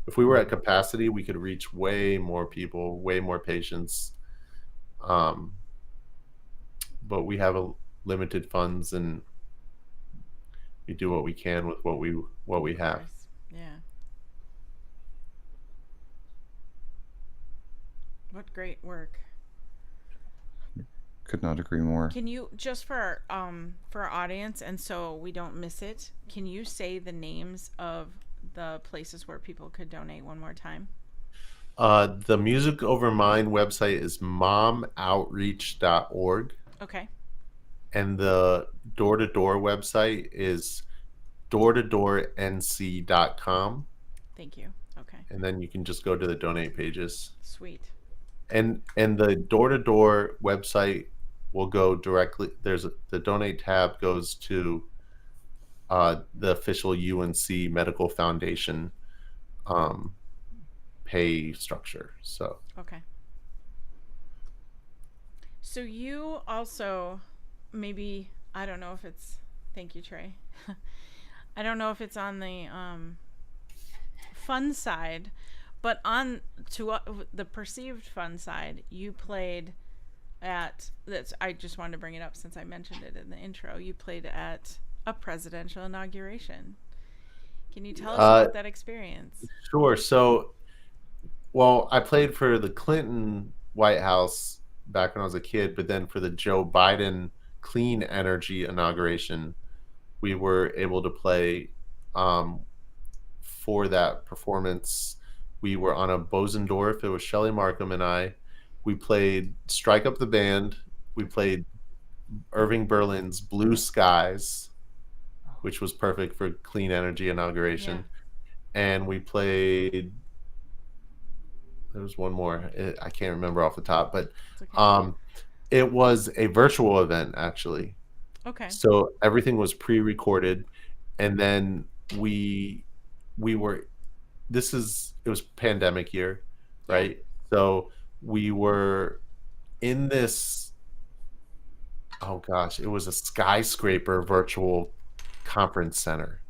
If we were at capacity, we could reach way more people, way more patients. Um, but we have a limited funds, and we do what we can with what we Of have. course. Yeah. What great work. Could not agree more. Can you, just for our audience, and so we don't miss it, can you say the names of the places where people could donate one more time? The Music Over Mind website is momoutreach.org, Okay. and the door-to-door website is doortodoornc.com, Thank you. Okay. and then you can just go to the donate pages. Sweet. And the door-to-door website will go directly. The donate tab goes to the official UNC Medical Foundation pay structure. So Okay. So you also, maybe, I don't know if it's, thank you, Trey. I don't know if it's on the fun side, but on to the perceived fun side, you played at, that's, I just wanted to bring it up since I mentioned it in the intro. You played at a presidential inauguration. Can you tell us about that experience? Sure. So, well, I played for the Clinton White House back when I was a kid, but then for the Joe Biden clean energy inauguration, we were able to play for that performance. We were on a Bosendorf. It was Shelley Markham and I. We played Strike Up the Band. We played Irving Berlin's Blue Skies, which was perfect for clean energy inauguration. Yeah. And we played, there was one more. I can't remember off the top, but okay. It was a virtual event, actually. Okay. So everything was pre-recorded, and then it was pandemic year, right? Yeah. So we were in this, oh gosh, it was a skyscraper virtual conference center.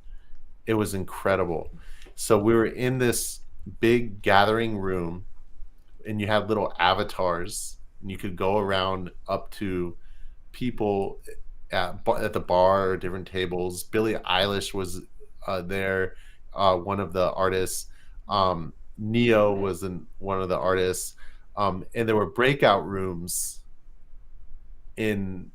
It was incredible. So we were in this big gathering room, and you had little avatars, and you could go around up to people at the bar or different tables. Billie Eilish was there, one of the artists. Neo was one of the artists, and there were breakout rooms in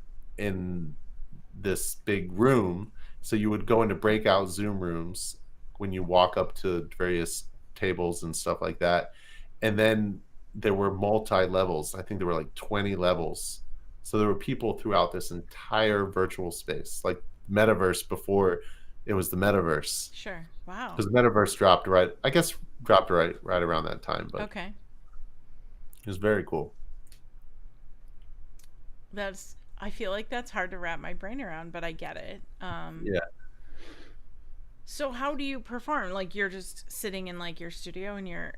this big room. So you would go into breakout Zoom rooms when you walk up to various tables and stuff like that. And then there were multi-levels. I think there were like 20 levels. So there were people throughout this entire virtual space, like metaverse before it was the metaverse. Sure. Wow. Because the metaverse dropped right around that time. But okay. It was very cool. I feel like that's hard to wrap my brain around, but I get it. Yeah. So how do you perform? Like, you're just sitting in like your studio and you're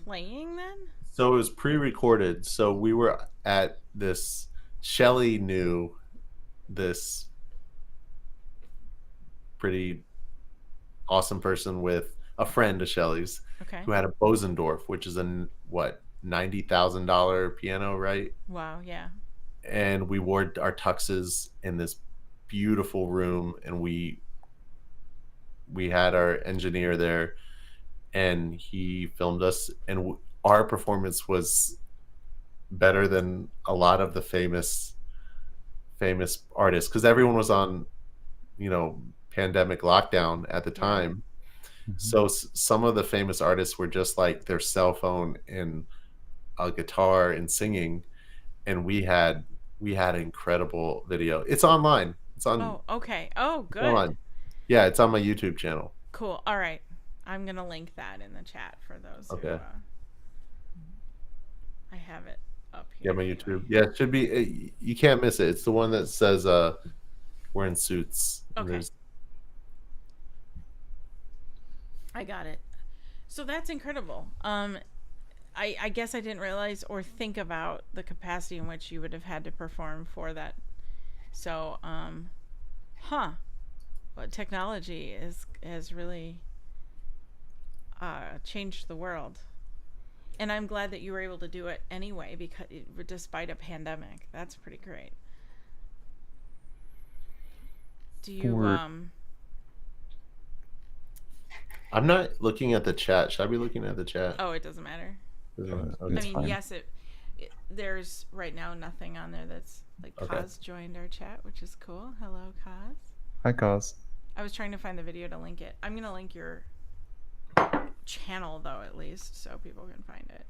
playing then? So it was pre-recorded. So we were at this, Shelley knew this pretty awesome person with a friend of Shelley's, okay, who had a Bosendorf, which is a $90,000 piano, right? Wow, yeah. And we wore our tuxes in this beautiful room, and we had our engineer there, and he filmed us, and our performance was better than a lot of the famous artists, because everyone was on, pandemic lockdown at the time. Mm-hmm. So some of the famous artists were just like their cell phone and a guitar and singing, and we had incredible video. It's online. It's on. Oh, okay. Oh, good. Online. Yeah, it's on my YouTube channel. Cool. All right, I'm gonna link that in the chat for those. Okay. Who, I have it up here. Yeah, my YouTube. Yeah, it should be. You can't miss it. It's the one that says we're in suits. Okay. I got it. So that's incredible. I guess I didn't realize or think about the capacity in which you would have had to perform for that. So, what technology has really changed the world. And I'm glad that you were able to do it anyway, because despite a pandemic. That's pretty great. Do you I'm not looking at the chat. Should I be looking at the chat? Oh, it doesn't matter. Okay. I mean, yes, there's right now nothing on there that's like Okay. Kaz joined our chat, which is cool. Hello, Kaz. Hi, Kaz. I was trying to find the video to link it. I'm gonna link your channel though, at least, so people can find it.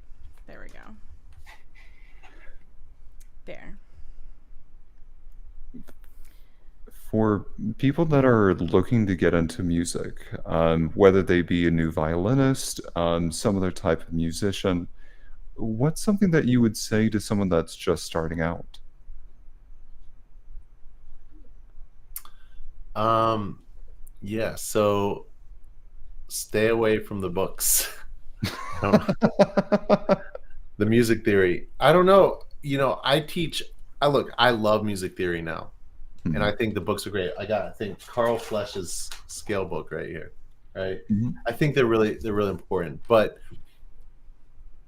There we go. There. For people that are looking to get into music, whether they be a new violinist, some other type of musician, what's something that you would say to someone that's just starting out? Yeah, so stay away from the books. The music theory. I don't know. I love music theory now. And I think the books are great. I think Carl Flesch's scale book right here. Right. Mhm. I think they're really important. But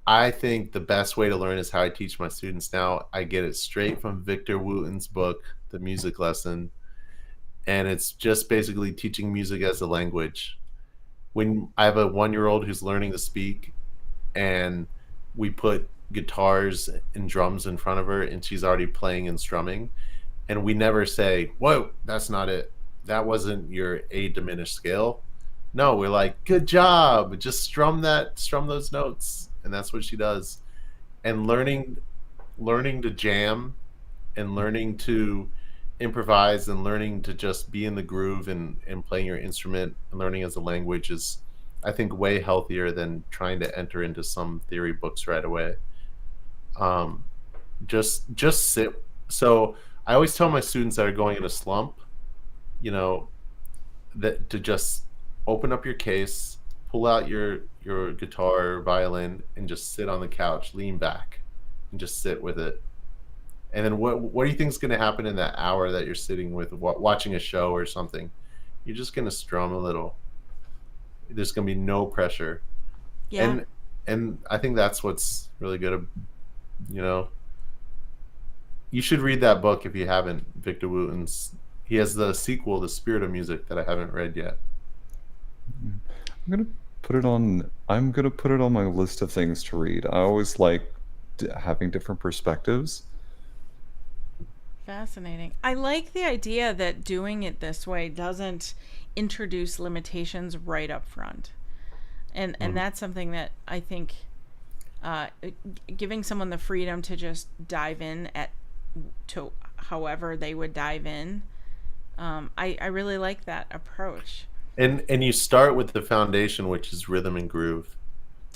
I think the best way to learn is how I teach my students now. I get it straight from Victor Wooten's book, The Music Lesson. And it's just basically teaching music as a language. When I have a 1-year-old who's learning to speak, and we put guitars and drums in front of her, and she's already playing and strumming, and we never say, whoa, that's not it, that wasn't your A diminished scale. No, we're like, good job, just strum those notes. And that's what she does. And learning to jam, and learning to improvise, and learning to just be in the groove, and playing your instrument and learning as a language is, I think, way healthier than trying to enter into some theory books right away. Just sit. So I always tell my students that are going in a slump, that to just open up your case, pull out your guitar or violin, and just sit on the couch, lean back, and just sit with it. And then what do you think is going to happen in that hour that you're sitting with watching a show or something? You're just going to strum a little. There's going to be no pressure. Yeah. And I think that's what's really good. You should read that book if you haven't. Victor Wooten's. He has the sequel, The Spirit of Music, that I haven't read yet. I'm gonna put it on my list of things to read. I always like having different perspectives. Fascinating. I like the idea that doing it this way doesn't introduce limitations right up front. And that's something that I think giving someone the freedom to just dive in to however they would dive in. I really like that approach. And you start with the foundation, which is rhythm and groove.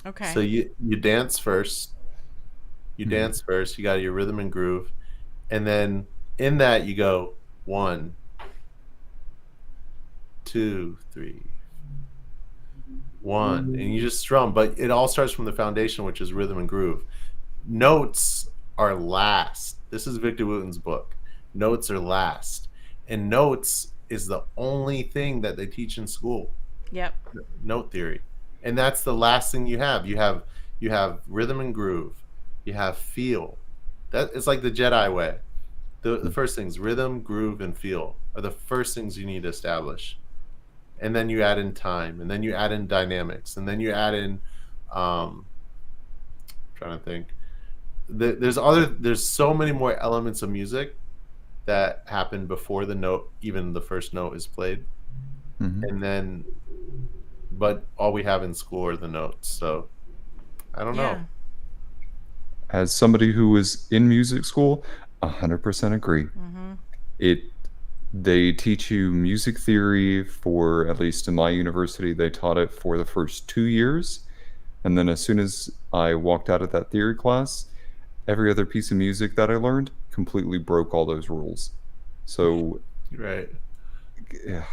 Okay. So you dance first. You got your rhythm and groove, and then in that you go 1, 2, 3, 1, and you just strum. But it all starts from the foundation, which is rhythm and groove. Notes are last. This is Victor Wooten's book. Notes are last, and notes is the only thing that they teach in school. Yep. Note theory, and that's the last thing you have. You have rhythm and groove. You have feel. That it's like the Jedi way. The first things, rhythm, groove, and feel, are the first things you need to establish. And then you add in time, and then you add in dynamics, and then you add in trying to think. There's so many more elements of music that happen before even the first note is played. And then, but all we have in school are the notes. So I don't know. As somebody who was in music school, 100% agree. They teach you music theory for, at least in my university, they taught it for the first 2 years. And then as soon as I walked out of that theory class, every other piece of music that I learned completely broke all those rules. So, right. Yeah.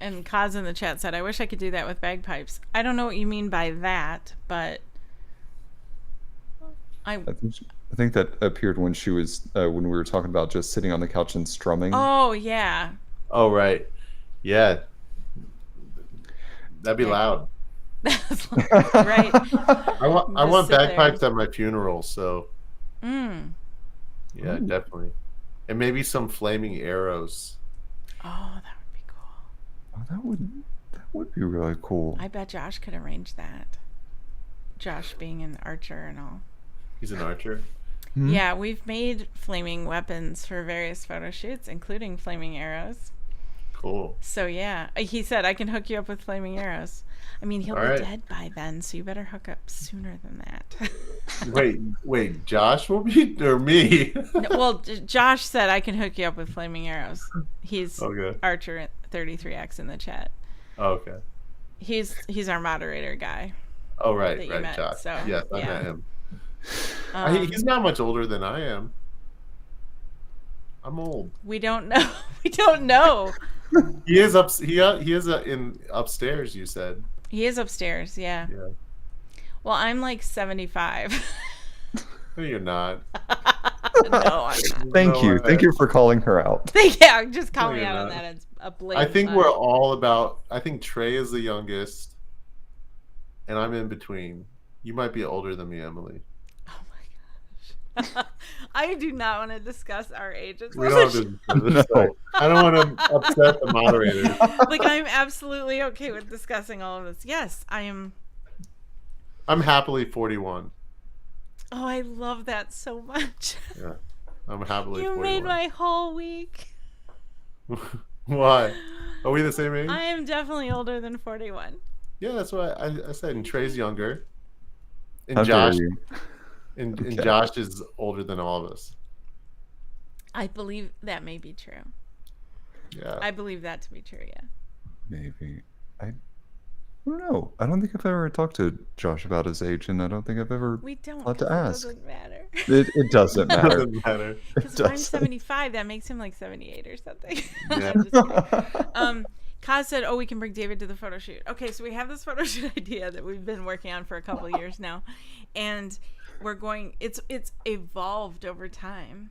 And Kaz in the chat said, I wish I could do that with bagpipes. I don't know what you mean by that, but I think that appeared when she was when we were talking about just sitting on the couch and strumming. Oh yeah. Oh right. Yeah. That'd be loud. Right. I want bagpipes at my funeral, so yeah, definitely. And maybe some flaming arrows. Oh, that would be cool. Oh, that would be really cool. I bet Josh could arrange that. Josh being an archer and all. He's an archer. Yeah, we've made flaming weapons for various photo shoots, including flaming arrows. Cool. So yeah, he said I can hook you up with flaming arrows. I mean, he'll All be right. dead by then, so you better hook up sooner than that. Wait, Josh will be or me? No, well, Josh said I can hook you up with flaming arrows. He's Okay. Archer 33X in the chat. Okay. He's our moderator guy. Oh right, that you right, met, Josh. so, yes, I yeah. met him. Um, He's not much older than I am. I'm old. we don't know. We don't know. He is up. He is in upstairs. You said. He is upstairs. Yeah. Yeah. Well, I'm like 75. No, you're not. No, I'm not. Thank you. Thank you for calling her out. Yeah, just call No, me you're out on not. that. It's a I blatant think lie. we're all about. I think Trey is the youngest, and I'm in between. You might be older than me, Emily. Oh my gosh. I do not want to discuss our ages. We don't have to. No. I don't want to upset the moderators. Like, I'm absolutely okay with discussing all of this. Yes, I am. I'm happily 41. Oh, I love that so much. Yeah, I'm happily You 41. made my whole week. Why? Are we the same age? I am definitely older than 41. Yeah, that's what I said. And Trey's younger. And How dare Josh you? and Okay. Josh is older than all of us. I believe that may be true. Yeah. I believe that to be true, yeah. Maybe. I don't know. I don't think I've ever talked to Josh about his age, and I don't think I've ever. We don't. Lot to 'cause it ask. doesn't matter. It doesn't matter. Doesn't matter. Because if I'm doesn't. 75, that makes him like 78 or something. Yeah. I'm just kidding. Kaz said, "Oh, we can bring David to the photo shoot." Okay, so we have this photo shoot idea that we've been working on for a couple of years now, and we're going. It's evolved over time.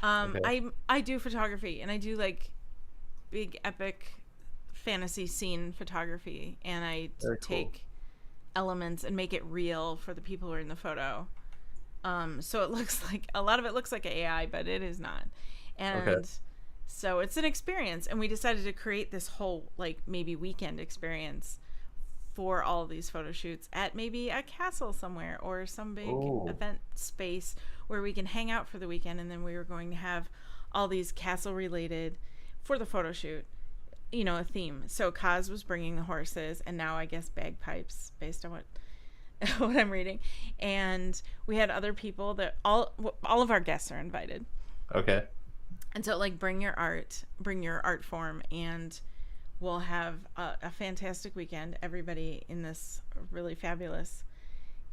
Okay. I do photography, and I do like big epic fantasy scene photography, and I Very cool. take elements and make it real for the people who are in the photo. So it looks like a lot of it looks like AI, but it is not. And Okay. so it's an experience, and we decided to create this whole like maybe weekend experience for all of these photo shoots at maybe a castle somewhere or some big Ooh. event space where we can hang out for the weekend. And then we were going to have all these castle related for the photo shoot, you know, a theme. So Kaz was bringing the horses, and now I guess bagpipes based on what what I'm reading. And we had other people that all of our guests are invited. Okay. And so, like, bring your art form, and we'll have a fantastic weekend. Everybody in this really fabulous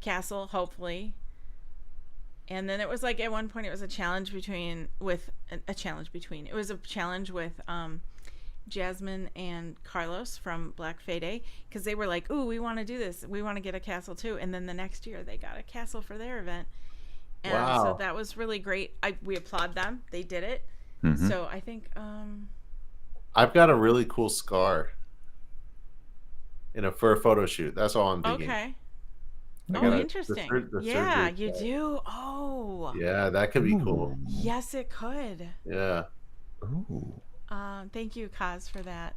castle, hopefully. And then it was like, at one point, it was a challenge with Jasmine and Carlos from Black Fede, because they were like, "Ooh, we want to do this. We want to get a castle too." And then the next year, they got a castle for their event. And Wow. so that was really great. We applaud them. They did it. Mhm. So I think I've got a really cool scar for a photo shoot. That's all I'm thinking. okay. I Oh, got interesting. the Yeah, surgery you scar. do. Oh, Yeah, that could be cool. yes, it could. Yeah. Ooh. Thank you, Kaz, for that.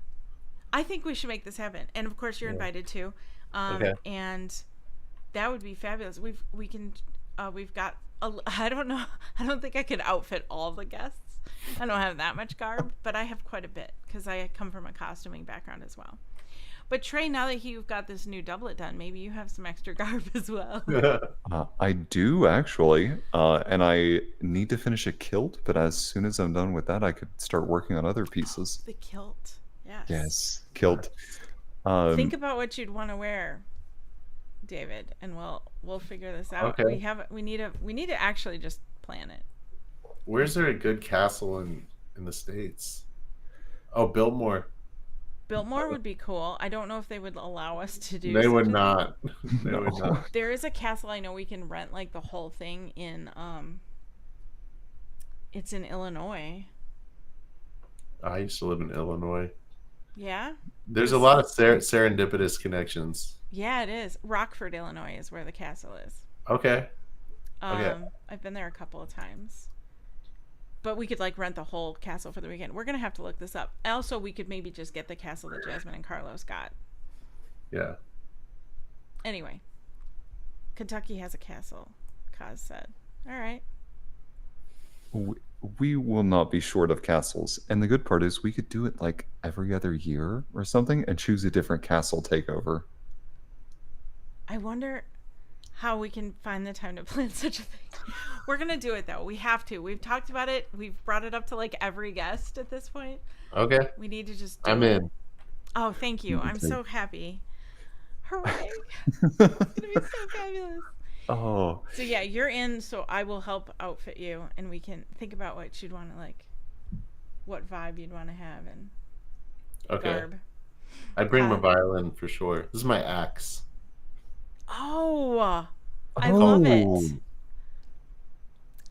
I think we should make this happen, and of course, you're Yeah. invited too. Okay. And that would be fabulous. We've got. I don't know. I don't think I could outfit all the guests. I don't have that much garb, but I have quite a bit because I come from a costuming background as well. But Trey, now that you've got this new doublet done, maybe you have some extra garb as well. I do actually, and I need to finish a kilt. But as soon as I'm done with that, I could start working on other pieces. The kilt. Yes. Yes, kilt. Think about what you'd want to wear, David, and we'll figure this out. Okay. We need to actually just plan it. Where's there a good castle in the States? Oh, Biltmore. Biltmore would be cool. I don't know if they would allow us to do. They such would a not. They No. would not. There is a castle I know we can rent like the whole thing in. It's in Illinois. I used to live in Illinois. Yeah. There's a lot of serendipitous connections. Yeah, it is. Rockford, Illinois, is where the castle is. Okay. Okay. I've been there a couple of times. But we could like rent the whole castle for the weekend. We're gonna have to look this up. Also, we could maybe just get the castle that Jasmine and Carlos got. Yeah. Anyway, Kentucky has a castle, Kaz said. All right. we, we will not be short of castles. And the good part is we could do it like every other year or something and choose a different castle takeover. I wonder how we can find the time to plan such a thing. We're going to do it, though. We have to. We've talked about it. We've brought it up to like every guest at this point. Okay, We need to just do I'm it. in. Oh, thank you. I'm Okay. so happy. Hooray. It's going to be so fabulous. Oh, So, yeah, you're in, so I will help outfit you, and we can think about what you'd want to like, what vibe you'd want to have, and Okay, garb. I bring my Kaz. violin for sure. This is my axe. Oh, I love oh, it.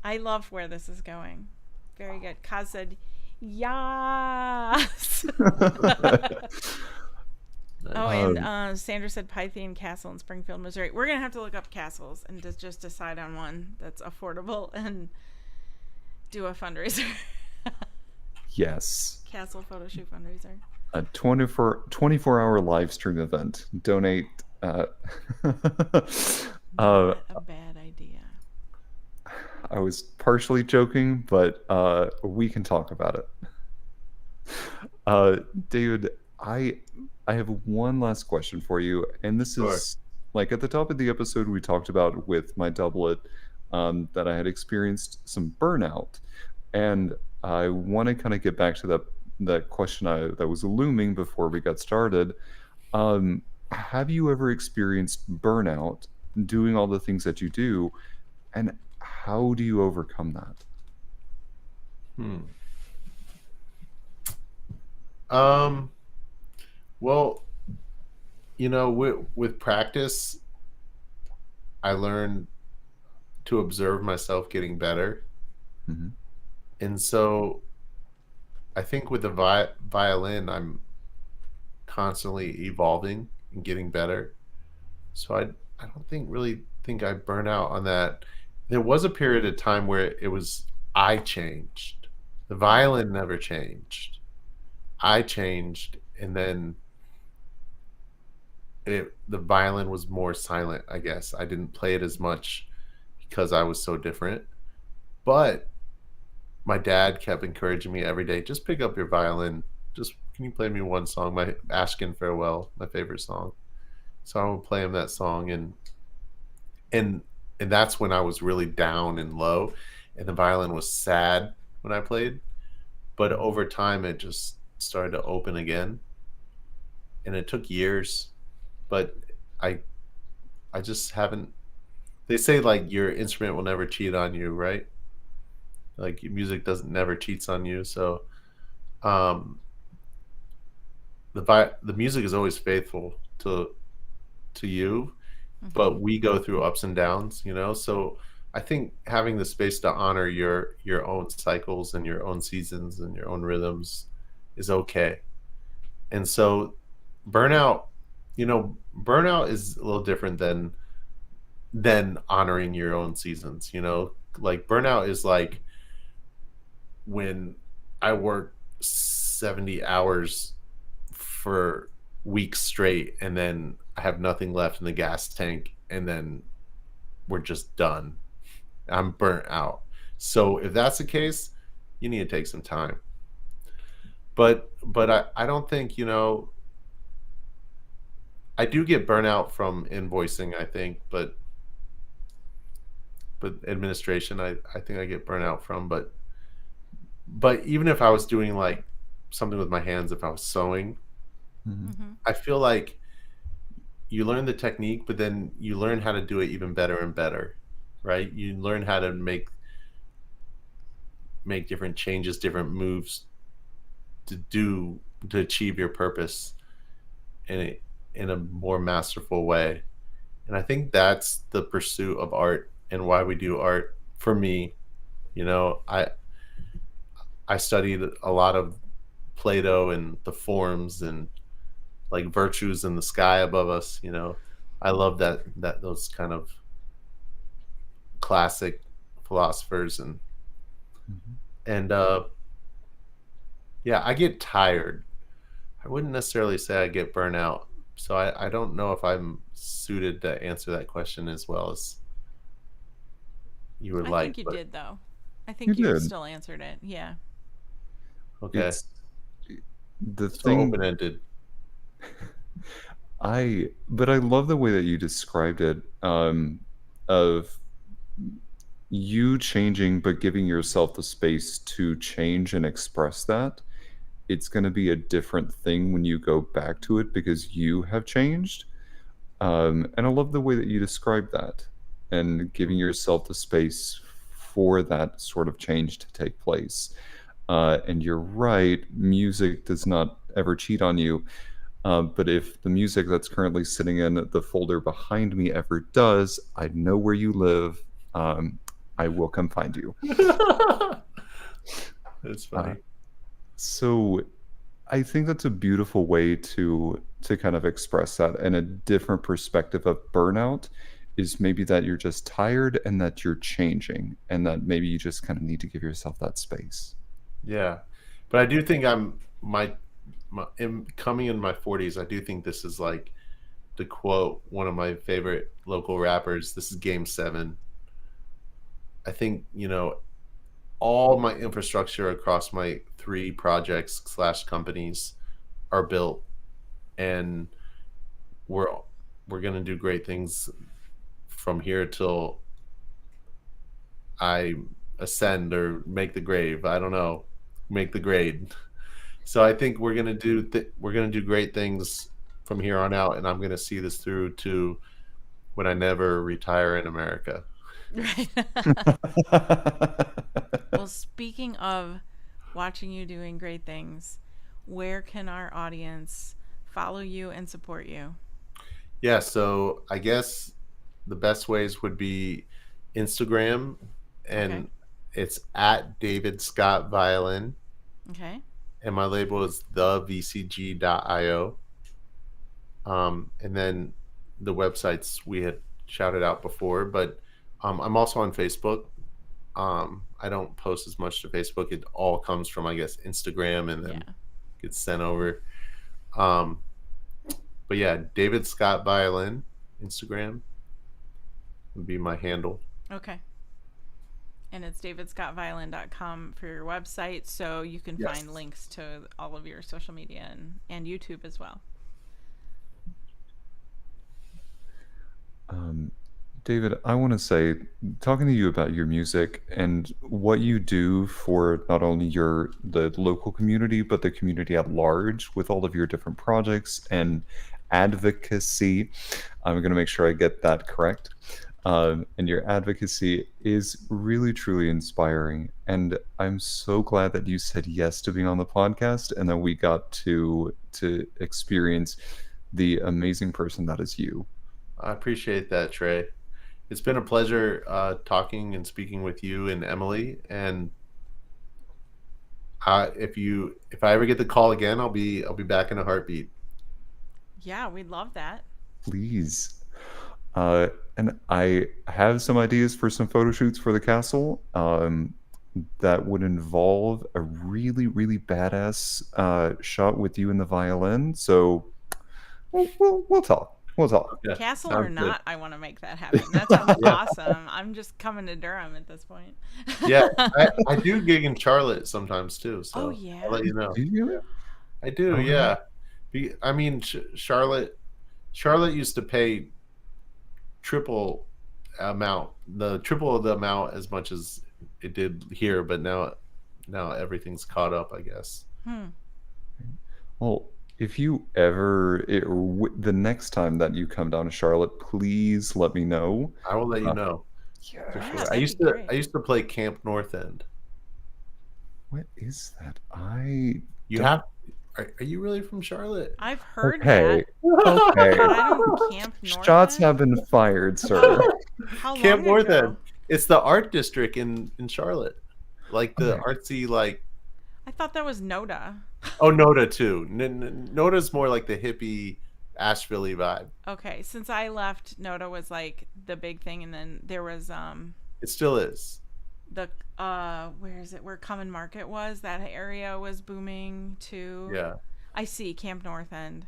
I love where this is going. Very good. Kaz said, yes. Oh, and Sandra said Pythian Castle in Springfield, Missouri. We're going to have to look up castles and just decide on one that's affordable and do a fundraiser. yes. Castle photo shoot fundraiser. A 24-hour live stream event. Donate. Not a bad idea. I was partially joking, but we can talk about it. David, I have one last question for you, and this Sure. is like at the top of the episode we talked about with my doublet that I had experienced some burnout, and I want to kind of get back to that question that was looming before we got started. Have you ever experienced burnout doing all the things that you do, and how do you overcome that? Hmm. Um. Well, with practice, I learned to observe myself getting better, Hmm. and so I think with the violin, I'm constantly evolving and getting better. So I don't think I burn out on that. There was a period of time where it was I changed. The violin never changed. I changed, and then the violin was more silent, I guess. I didn't play it as much because I was so different. But my dad kept encouraging me every day, just pick up your violin. Just can you play me one song? My Ask and Farewell, my favorite song. So I would play him that song, and and that's when I was really down and low, and the violin was sad when I played. But over time it just started to open again. And it took years, but I I just haven't. They say like your instrument will never cheat on you, right? Like your music doesn't never cheats on you. So um, the music is always faithful to you, Mm-hmm. but we go through ups and downs, So I think having the space to honor your own cycles and your own seasons and your own rhythms is okay. And so burnout, burnout is a little different than honoring your own seasons, like burnout is like when I work 70 hours for weeks straight and then I have nothing left in the gas tank and then we're just done. I'm burnt out. So if that's the case, you need to take some time. But I don't think, I do get burnout from invoicing, I think, but administration I think I get burnout from, but even if I was doing like something with my hands, if I was sewing, Hmm. Mm-hmm. I feel like you learn the technique, but then you learn how to do it even better and better, right? You learn how to make different changes, different moves to achieve your purpose in a more masterful way. And I think that's the pursuit of art and why we do art. For me, you know, I I studied a lot of Plato and the forms and like virtues in the sky above us, I love that those kind of classic philosophers Hmm. and yeah, I get tired. I wouldn't necessarily say I get burnout, So I don't know if I'm suited to answer that question as well as you would I like, think you but did, though. I You think you did. still answered it. Yeah. okay. It's the So thing. open-ended. But I love the way that you described it, of you changing, but giving yourself the space to change and express that. It's going to be a different thing when you go back to it because you have changed. And I love the way that you describe that and giving yourself the space for that sort of change to take place. And you're right, music does not ever cheat on you. But if the music that's currently sitting in the folder behind me ever does, I know where you live. Um, I will come find you. That's Uh, funny. so I think that's a beautiful way to kind of express that. And a different perspective of burnout is maybe that you're just tired and that you're changing, and that maybe you just kind of need to give yourself that space. Yeah, but I do think I'm coming in my 40s. I do think this is like, to quote one of my favorite local rappers, this is game 7. I think, all my infrastructure across my 3 projects slash companies are built, and we're we're gonna do great things from here till I ascend or make the grave. I don't know, make the grade. So I think we're gonna do great things from here on out, and I'm gonna see this through to when I never retire in America. Right. Well, speaking of watching you doing great things, where can our audience follow you and support you? Yeah, so I guess the best ways would be Instagram, Okay. and it's at David Scott Violin, Okay. and my label is thevcg.io. And then the websites we had shouted out before, but I'm also on Facebook. I don't post as much to Facebook. It all comes from, I guess, Instagram, and Yeah. then gets sent over. Um, but yeah, David Scott Violin, Instagram would be my handle. Okay. And it's davidscottviolin.com for your website, so you can Yes. find links to all of your social media and YouTube as well. David, I want to say, talking to you about your music and what you do for not only the local community, but the community at large with all of your different projects and advocacy. I'm going to make sure I get that correct. And your advocacy is really, truly inspiring. And I'm so glad that you said yes to being on the podcast and that we got to experience the amazing person that is you. I appreciate that, Trey. It's been a pleasure talking and speaking with you and Emily. And if I ever get the call again, I'll be back in a heartbeat. Yeah, we'd love that. Please. And I have some ideas for some photo shoots for the castle that would involve a really, really badass shot with you in the violin. So we'll talk. We'll talk. Yeah, Castle sounds or good. not, I want to make that happen. That sounds awesome. I'm just coming to Durham at this point. Yeah, I do gig in Charlotte sometimes too. So Oh, yeah? I'll let you know. Do you? I do. Okay. Yeah. I mean, Charlotte used to pay triple triple of the amount as much as it did here, but now everything's caught up, I guess. Well, if you ever, the next time that you come down to Charlotte, please let me know. I will let you know. Yeah. For Yeah, sure. that'd be great. I used to play Camp North End. What is that? You don't- have are you really from Charlotte? I've heard Okay. that. Okay. But I don't camp North Shots End. have been fired, sir. How Camp long North ago? End. It's the art district in Charlotte. Like the Okay. artsy, like, I thought that was Noda. oh, Noda too. Noda's more like the hippie Asheville vibe. Okay, since I left, Noda was like the big thing, and then there was It still is. the where is it? Where Common Market was. That area was booming too. Yeah. I see Camp North End.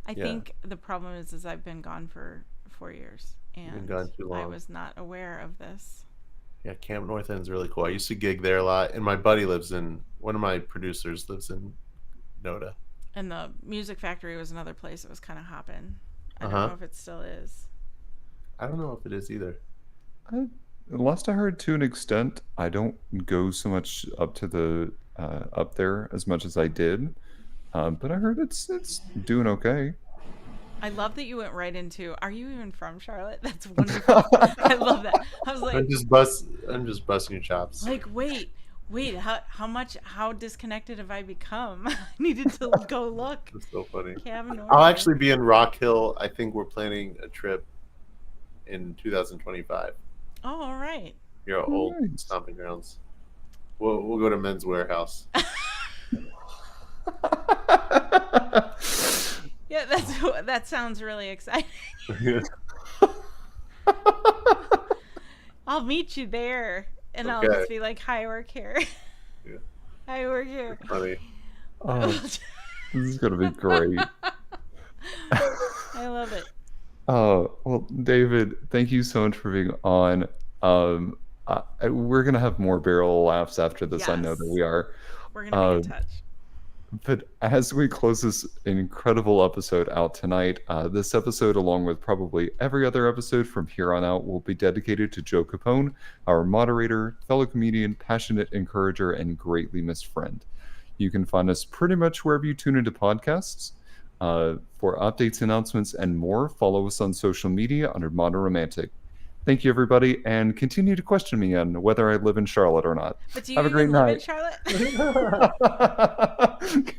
I think the problem is I've been gone for 4 years, and gone too long. I was not aware of this. Yeah, Camp North End's really cool. I used to gig there a lot, and my buddy one of my producers lives in Noda. And the Music Factory was another place that was kind of hopping. I don't know if it still is. I don't know if it is either. Last I heard, to an extent, I don't go so much up to the up there as much as I did, but I heard it's doing okay. I love that you went right into, are you even from Charlotte? That's wonderful. I love that. I was like, I'm just busting your chops. like, wait, how disconnected have I become? I needed to go look. That's so funny. Kavanaugh. I'll actually be in Rock Hill. I think we're planning a trip in 2025. Oh, all right. Your old stomping grounds. We'll go to Men's Warehouse. Yeah, that sounds really exciting. I'll meet you there, and I'll just be like, "Hi, I work here." Yeah. I work here. Funny. Oh, this is gonna be great. I love it. Oh, well, David, thank you so much for being on. We're gonna have more barrel laughs after this. Yes. I know that we are. We're gonna be in touch. But as we close this incredible episode out tonight, this episode, along with probably every other episode from here on out, will be dedicated to Joe Capone, our moderator, fellow comedian, passionate encourager, and greatly missed friend. You can find us pretty much wherever you tune into podcasts. For updates, announcements, and more, follow us on social media under Modern Romantic. Thank you, everybody, and continue to question me on whether I live in Charlotte or not. But do you Have a great even live night. in Charlotte?